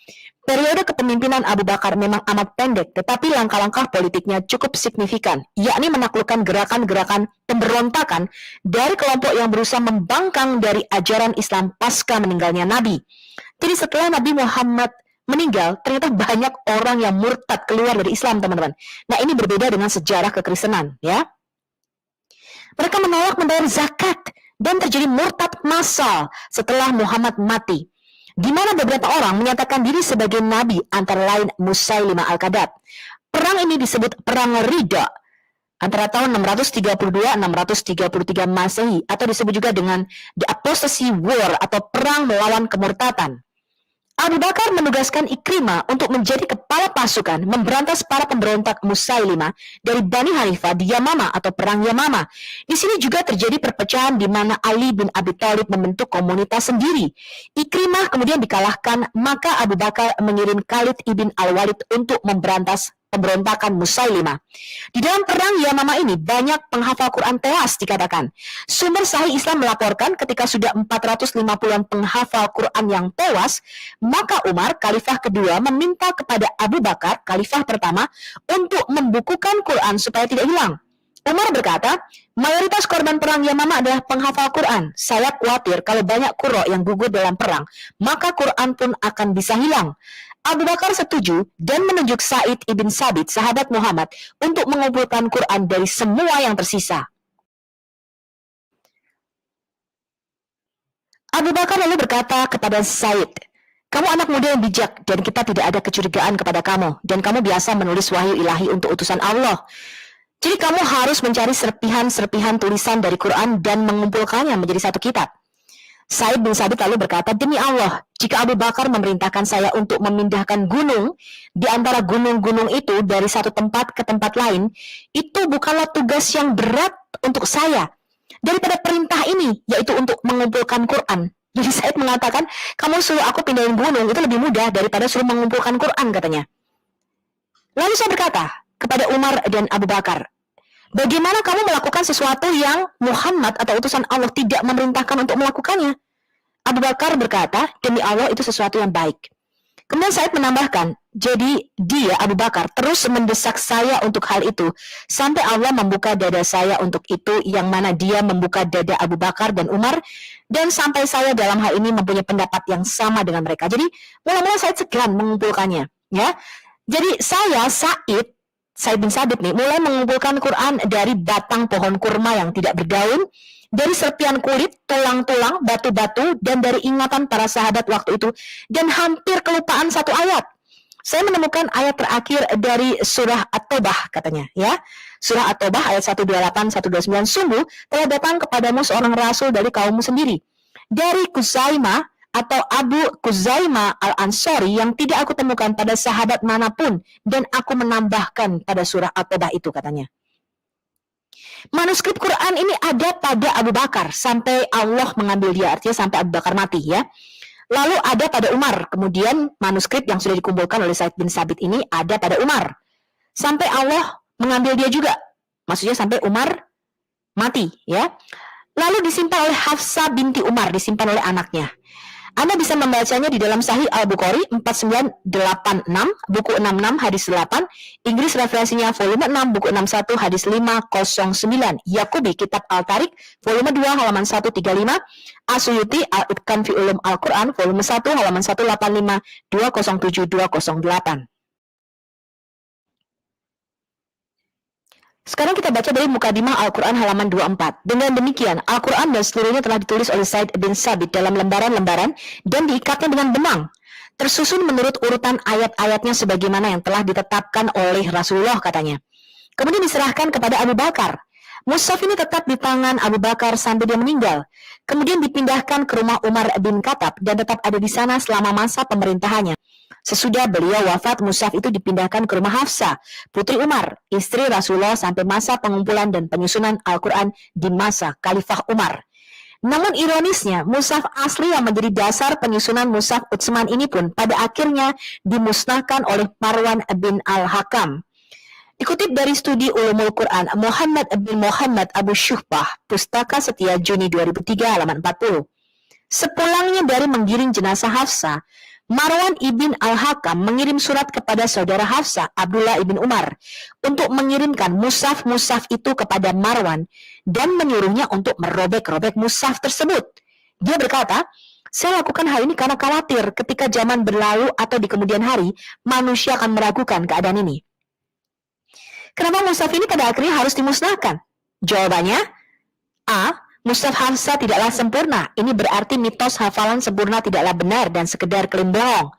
Periode kepemimpinan Abu Bakar memang amat pendek, tetapi langkah-langkah politiknya cukup signifikan, yakni menaklukkan gerakan-gerakan pemberontakan dari kelompok yang berusaha membangkang dari ajaran Islam pasca meninggalnya Nabi. Jadi setelah Nabi Muhammad meninggal, ternyata banyak orang yang murtad keluar dari Islam, teman-teman. Nah, ini berbeda dengan sejarah kekristenan, ya. Mereka menolak membayar zakat dan terjadi murtad massal setelah Muhammad mati, di mana beberapa orang menyatakan diri sebagai nabi, antara lain Musailimah Al-Kadzab. Perang ini disebut Perang Ridha antara tahun 632-633 Masehi, atau disebut juga dengan The Apostasy War atau Perang Melawan Kemurtadan. Abu Bakar menugaskan Ikrimah untuk menjadi kepala pasukan memberantas para pemberontak Musailimah dari Bani Hanifah di Yamama atau Perang Yamama. Di sini juga terjadi perpecahan di mana Ali bin Abi Thalib membentuk komunitas sendiri. Ikrimah kemudian dikalahkan, maka Abu Bakar mengirim Khalid ibn Al-Walid untuk memberantas pemberontakan Musailimah. Di dalam perang Yamama ini banyak penghafal Quran tewas dikatakan. Sumber Sahih Islam melaporkan ketika sudah 450-an penghafal Quran yang tewas, maka Umar, khalifah kedua, meminta kepada Abu Bakar, khalifah pertama, untuk membukukan Quran supaya tidak hilang. Umar berkata, mayoritas korban perang Yamamah adalah penghafal Quran. Saya khawatir kalau banyak qurra yang gugur dalam perang, maka Quran pun akan bisa hilang. Abu Bakar setuju dan menunjuk Sa'id ibn Sabit, sahabat Muhammad, untuk mengumpulkan Quran dari semua yang tersisa. Abu Bakar lalu berkata kepada Sa'id, kamu anak muda yang bijak dan kita tidak ada kecurigaan kepada kamu, dan kamu biasa menulis wahyu ilahi untuk utusan Allah. Jadi kamu harus mencari serpihan-serpihan tulisan dari Quran dan mengumpulkannya menjadi satu kitab. Sa'id bin Sabit lalu berkata, demi Allah, jika Abu Bakar memerintahkan saya untuk memindahkan gunung di antara gunung-gunung itu dari satu tempat ke tempat lain, itu bukanlah tugas yang berat untuk saya daripada perintah ini, yaitu untuk mengumpulkan Quran. Jadi Sa'id mengatakan, kamu suruh aku pindahin gunung, itu lebih mudah daripada suruh mengumpulkan Quran, katanya. Lalu saya berkata kepada Umar dan Abu Bakar, bagaimana kamu melakukan sesuatu yang Muhammad atau utusan Allah tidak memerintahkan untuk melakukannya? Abu Bakar berkata, demi Allah itu sesuatu yang baik. Kemudian Sa'id menambahkan, jadi dia, Abu Bakar, terus mendesak saya untuk hal itu, sampai Allah membuka dada saya untuk itu, yang mana dia membuka dada Abu Bakar dan Umar, dan sampai saya dalam hal ini mempunyai pendapat yang sama dengan mereka. Jadi, mula-mula Sa'id segan mengumpulkannya. Ya. Jadi Sa'id bin Sabit nih mulai mengumpulkan Quran dari batang pohon kurma yang tidak berdaun, dari serpian kulit, tulang-tulang, batu-batu, dan dari ingatan para sahabat waktu itu, dan hampir kelupaan satu ayat. Saya menemukan ayat terakhir dari surah At-Taubah, katanya, ya. Surah At-Taubah ayat 128, 129, sungguh telah datang kepadamu seorang rasul dari kaummu sendiri, dari Kuzaimah atau Abu Kuzaimah al-Ansari yang tidak aku temukan pada sahabat manapun, dan aku menambahkan pada surah At-Taubah itu, katanya. Manuskrip Quran ini ada pada Abu Bakar sampai Allah mengambil dia, artinya sampai Abu Bakar mati, ya. Lalu ada pada Umar, kemudian manuskrip yang sudah dikumpulkan oleh Sa'id bin Sabit ini ada pada Umar sampai Allah mengambil dia juga, maksudnya sampai Umar mati, ya. Lalu disimpan oleh Hafsah binti Umar, disimpan oleh anaknya. Anda bisa membacanya di dalam Sahih Al-Bukhari 4986, buku 66 hadis 8, Inggris referensinya volume 6, buku 61 hadis 509, Yaqubi Kitab Al-Tariq volume 2 halaman 135, Asyuti Al-Itqan fi Ulum Al-Quran volume 1 halaman 185, 207 208. Sekarang kita baca dari Mukadimah Al-Quran halaman 24. Dengan demikian, Al-Quran dan seluruhnya telah ditulis oleh Sa'id bin Sabit dalam lembaran-lembaran dan diikatnya dengan benang, tersusun menurut urutan ayat-ayatnya sebagaimana yang telah ditetapkan oleh Rasulullah, katanya. Kemudian diserahkan kepada Abu Bakar. Mushaf ini tetap di tangan Abu Bakar sampai dia meninggal. Kemudian dipindahkan ke rumah Umar bin Khattab dan tetap ada di sana selama masa pemerintahannya. Sesudah beliau wafat, mushaf itu dipindahkan ke rumah Hafsah, putri Umar, istri Rasulullah, sampai masa pengumpulan dan penyusunan Al-Quran di masa Khalifah Umar. Namun ironisnya, mushaf asli yang menjadi dasar penyusunan mushaf Utsman ini pun pada akhirnya dimusnahkan oleh Marwan bin Al-Hakam. Dikutip dari studi Ulumul Quran, Muhammad bin Muhammad Abu Syuhbah, Pustaka Setia Juni 2003 halaman 40. Sepulangnya dari menggiring jenazah Hafsah, Marwan ibn Al-Hakam mengirim surat kepada saudara Hafsah, Abdullah ibn Umar, untuk mengirimkan mushaf-mushaf itu kepada Marwan dan menyuruhnya untuk merobek-robek mushaf tersebut. Dia berkata, saya lakukan hal ini karena khawatir ketika zaman berlalu atau di kemudian hari, manusia akan meragukan keadaan ini. Kenapa mushaf ini pada akhirnya harus dimusnahkan? Jawabannya, A. Mushaf Hafsah tidaklah sempurna. Ini berarti mitos hafalan sempurna tidaklah benar dan sekedar klaim bohong.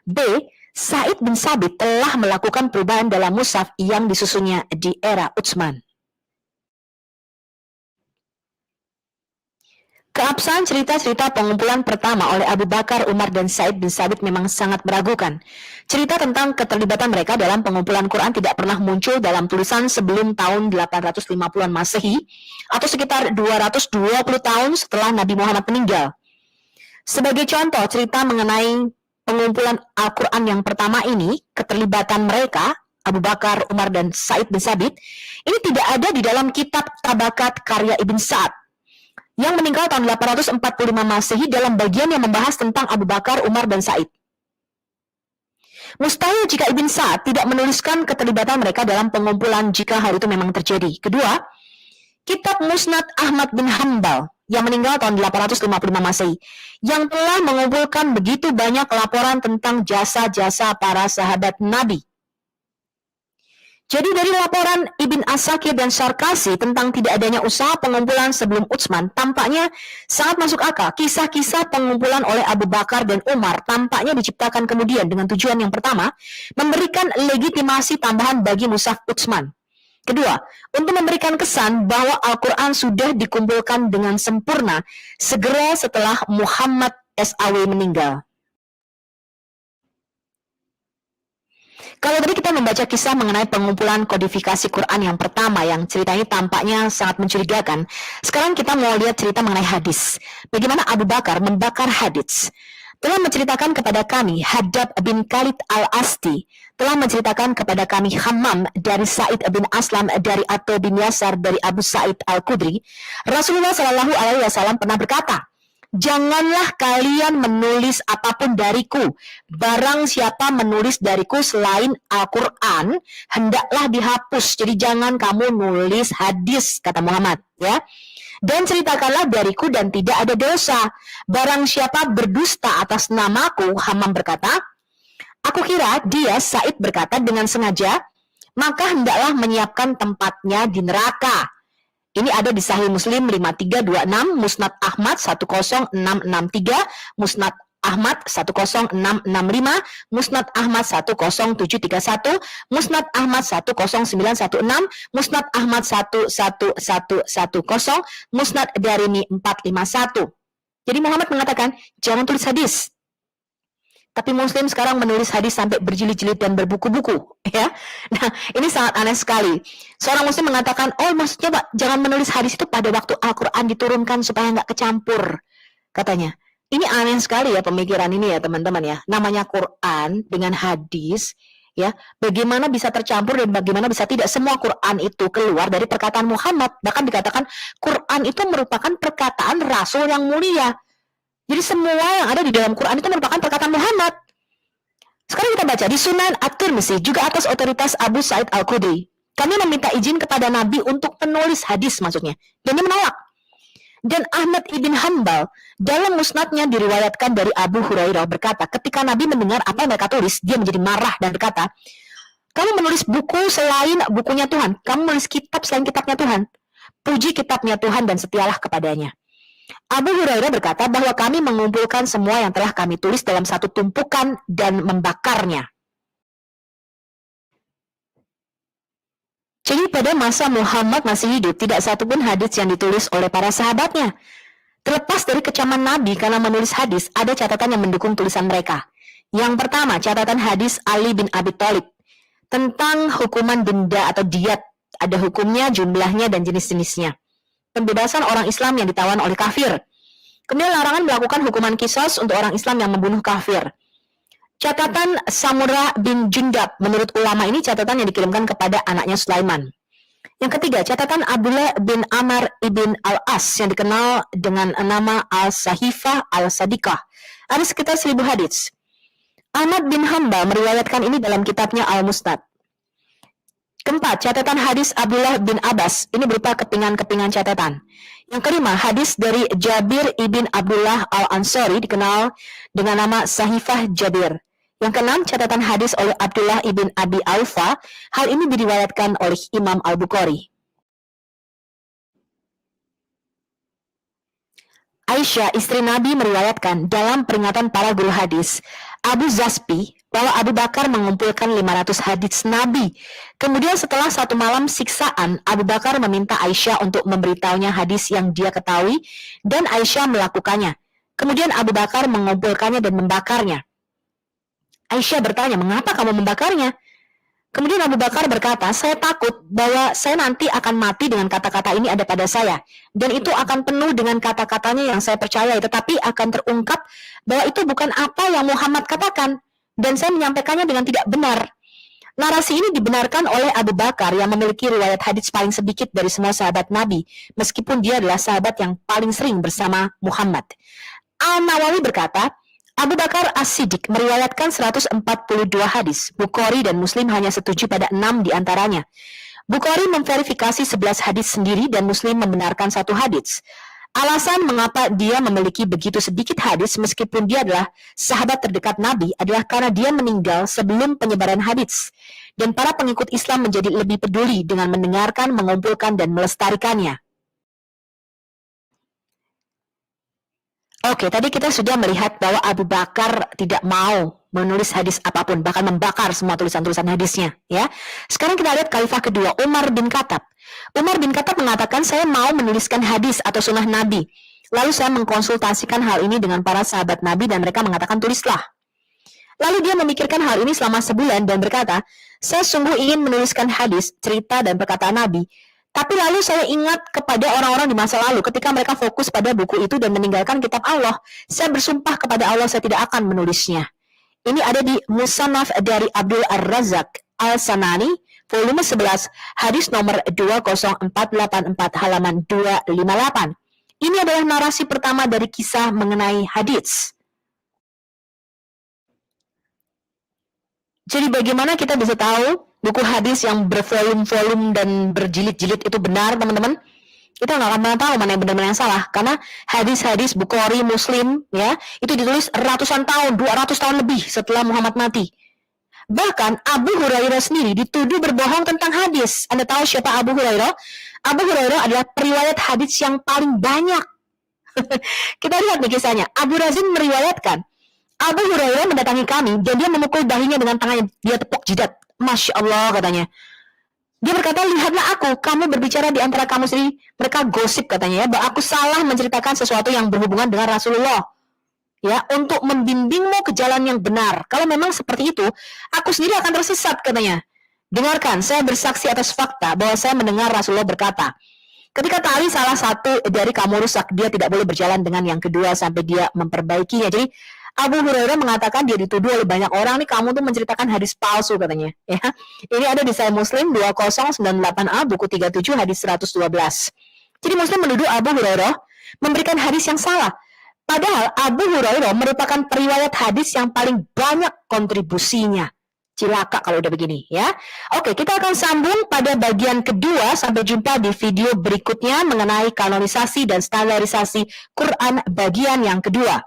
B. Sa'id bin Sabit telah melakukan perubahan dalam mushaf yang disusunnya di era Utsman. Keabsahan cerita-cerita pengumpulan pertama oleh Abu Bakar, Umar, dan Sa'id bin Sabit memang sangat meragukan. Cerita tentang keterlibatan mereka dalam pengumpulan Quran tidak pernah muncul dalam tulisan sebelum tahun 850-an Masehi, atau sekitar 220 tahun setelah Nabi Muhammad meninggal. Sebagai contoh, cerita mengenai pengumpulan Al-Quran yang pertama ini, keterlibatan mereka, Abu Bakar, Umar, dan Sa'id bin Sabit, ini tidak ada di dalam kitab Tabakat karya Ibn Sa'ad, yang meninggal tahun 845 Masehi dalam bagian yang membahas tentang Abu Bakar, Umar, dan Sa'id. Mustahil jika Ibn Sa'ad tidak menuliskan keterlibatan mereka dalam pengumpulan jika hal itu memang terjadi. Kedua, Kitab Musnad Ahmad bin Hanbal yang meninggal tahun 855 Masehi, yang telah mengumpulkan begitu banyak laporan tentang jasa-jasa para sahabat Nabi. Jadi dari laporan Ibn Asakir dan Syarkasi tentang tidak adanya usaha pengumpulan sebelum Utsman, tampaknya sangat masuk akal. Kisah-kisah pengumpulan oleh Abu Bakar dan Umar tampaknya diciptakan kemudian dengan tujuan yang pertama, memberikan legitimasi tambahan bagi mushaf Utsman. Kedua, untuk memberikan kesan bahwa Al-Quran sudah dikumpulkan dengan sempurna segera setelah Muhammad SAW meninggal. Kalau tadi kita membaca kisah mengenai pengumpulan kodifikasi Quran yang pertama yang ceritanya tampaknya sangat mencurigakan, sekarang kita mau lihat cerita mengenai hadis. Bagaimana Abu Bakar membakar hadis. Telah menceritakan kepada kami Hadab bin Khalid al-Asti, telah menceritakan kepada kami Hammam dari Sa'id bin Aslam, dari Atha bin Yasar, dari Abu Sa'id al-Khudri. Rasulullah SAW pernah berkata, janganlah kalian menulis apapun dariku. Barang siapa menulis dariku selain Al-Quran, hendaklah dihapus. Jadi jangan kamu nulis hadis, kata Muhammad. Ya. Dan ceritakanlah dariku dan tidak ada dosa. Barang siapa berdusta atas namaku, Hammam berkata, aku kira dia, Said berkata, dengan sengaja, maka hendaklah menyiapkan tempatnya di neraka. Ini ada di Sahih Muslim 5326, Musnad Ahmad 10663, Musnad Ahmad 10665, Musnad Ahmad 10731, Musnad Ahmad 10916, Musnad Ahmad 11110, Musnad Darimi 451. Jadi Muhammad mengatakan, jangan tulis hadis. Tapi Muslim sekarang menulis hadis sampai berjilid-jilid dan berbuku-buku, ya. Nah, ini sangat aneh sekali. Seorang Muslim mengatakan, oh maksudnya Pak, jangan menulis hadis itu pada waktu Al-Quran diturunkan supaya nggak kecampur, katanya. Ini aneh sekali ya pemikiran ini ya teman-teman ya. Namanya Quran dengan hadis, ya. Bagaimana bisa tercampur dan bagaimana bisa tidak. Semua Quran itu keluar dari perkataan Muhammad. Bahkan dikatakan Quran itu merupakan perkataan Rasul yang mulia. Jadi semua yang ada di dalam Quran itu merupakan perkataan Muhammad. Sekarang kita baca di Sunan At-Tirmizi juga atas otoritas Abu Sa'id Al-Khudri. Kami meminta izin kepada Nabi untuk penulis hadis maksudnya. Dan dia menolak. Dan Ahmad ibn Hanbal dalam musnadnya diriwayatkan dari Abu Hurairah berkata, ketika Nabi mendengar apa yang mereka tulis, dia menjadi marah dan berkata, kamu menulis buku selain bukunya Tuhan. Kamu menulis kitab selain kitabnya Tuhan. Puji kitabnya Tuhan dan setialah kepadanya. Abu Hurairah berkata bahwa kami mengumpulkan semua yang telah kami tulis dalam satu tumpukan dan membakarnya. Jadi pada masa Muhammad masih hidup, tidak satupun hadis yang ditulis oleh para sahabatnya. Terlepas dari kecaman Nabi karena menulis hadis, ada catatan yang mendukung tulisan mereka. Yang pertama, catatan hadis Ali bin Abi Thalib tentang hukuman denda atau diat. Ada hukumnya, jumlahnya, dan jenis-jenisnya. Pembebasan orang Islam yang ditawan oleh kafir. Kemudian larangan melakukan hukuman qisas untuk orang Islam yang membunuh kafir. Catatan Samurah bin Jundab, menurut ulama ini catatan yang dikirimkan kepada anaknya Sulaiman. Yang ketiga, catatan Abdullah bin Amr ibn Al-As yang dikenal dengan nama Al-Sahifah Al-Sadiqah. Ada sekitar 1000 hadits. Ahmad bin Hanbal meriwayatkan ini dalam kitabnya Al-Musnad. Keempat, catatan hadis Abdullah bin Abbas. Ini berupa kepingan-kepingan catatan. Yang kelima, hadis dari Jabir ibn Abdullah al-Ansari dikenal dengan nama Sahifah Jabir. Yang keenam, catatan hadis oleh Abdullah ibn Abi Aufa. Hal ini diriwayatkan oleh Imam Al-Bukhari. Aisyah, istri Nabi, meriwayatkan dalam peringatan para guru hadis, Abu Zaspi, bahwa Abu Bakar mengumpulkan 500 hadits Nabi. Kemudian setelah satu malam siksaan, Abu Bakar meminta Aisyah untuk memberitahunya hadis yang dia ketahui, dan Aisyah melakukannya. Kemudian Abu Bakar mengumpulkannya dan membakarnya. Aisyah bertanya, mengapa kamu membakarnya? Kemudian Abu Bakar berkata, saya takut bahwa saya nanti akan mati dengan kata-kata ini ada pada saya. Dan itu akan penuh dengan kata-katanya yang saya percayai, tetapi akan terungkap bahwa itu bukan apa yang Muhammad katakan. Dan saya menyampaikannya dengan tidak benar. Narasi ini dibenarkan oleh Abu Bakar yang memiliki riwayat hadits paling sedikit dari semua sahabat Nabi, meskipun dia adalah sahabat yang paling sering bersama Muhammad. Al-Nawawi berkata, Abu Bakar As-Siddiq meriwayatkan 142 hadis. Bukhari dan Muslim hanya setuju pada 6 di antaranya. Bukhari memverifikasi 11 hadis sendiri dan Muslim membenarkan 1 hadis. Alasan mengapa dia memiliki begitu sedikit hadis meskipun dia adalah sahabat terdekat Nabi adalah karena dia meninggal sebelum penyebaran hadis. Dan para pengikut Islam menjadi lebih peduli dengan mendengarkan, mengumpulkan, dan melestarikannya. Oke, tadi kita sudah melihat bahwa Abu Bakar tidak mau menulis hadis apapun, bahkan membakar semua tulisan-tulisan hadisnya. Ya, sekarang kita lihat khalifah kedua, Umar bin Khattab. Umar bin Khattab mengatakan, saya mau menuliskan hadis atau sunnah Nabi. Lalu saya mengkonsultasikan hal ini dengan para sahabat Nabi dan mereka mengatakan, tulislah. Lalu dia memikirkan hal ini selama sebulan dan berkata, saya sungguh ingin menuliskan hadis, cerita, dan perkataan Nabi. Tapi lalu saya ingat kepada orang-orang di masa lalu ketika mereka fokus pada buku itu dan meninggalkan kitab Allah. Saya bersumpah kepada Allah saya tidak akan menulisnya. Ini ada di Musannaf dari Abdul Ar-Razzaq Al-Sanani, volume 11, hadis nomor 20484 halaman 258. Ini adalah narasi pertama dari kisah mengenai hadis. Jadi bagaimana kita bisa tahu buku hadis yang bervolume-volume dan berjilid-jilid itu benar, teman-teman? Kita nggak akan pernah tahu mana yang benar mana yang salah, karena hadis-hadis Bukhari, Muslim, ya, itu ditulis ratusan tahun, 200 tahun lebih setelah Muhammad mati. Bahkan Abu Hurairah sendiri dituduh berbohong tentang hadis. Anda tahu siapa Abu Hurairah? Abu Hurairah adalah periwayat hadis yang paling banyak. Kita lihat nih kisahnya. Abu Razin meriwayatkan, Abu Hurairah mendatangi kami dan dia memukul dahinya dengan tangannya. Dia tepuk jidat. Masya Allah, katanya. Dia berkata, lihatlah aku, kamu berbicara di antara kamu sendiri. Mereka gosip, katanya, ya, bahwa aku salah menceritakan sesuatu yang berhubungan dengan Rasulullah. Ya, untuk membimbingmu ke jalan yang benar. Kalau memang seperti itu, aku sendiri akan tersesat, katanya. Dengarkan, saya bersaksi atas fakta bahwa saya mendengar Rasulullah berkata, ketika tali salah satu dari kamu rusak, dia tidak boleh berjalan dengan yang kedua sampai dia memperbaikinya. Jadi, Abu Hurairah mengatakan dia dituduh oleh banyak orang, nih kamu tuh menceritakan hadis palsu, katanya. Ya, ini ada di Sahih Muslim 2098A, buku 37, hadis 112. Jadi Muslim menuduh Abu Hurairah memberikan hadis yang salah. Padahal Abu Hurairah merupakan periwayat hadis yang paling banyak kontribusinya. Cilaka kalau udah begini, ya. Oke, kita akan sambung pada bagian kedua. Sampai jumpa di video berikutnya mengenai kanonisasi dan standarisasi Quran bagian yang kedua.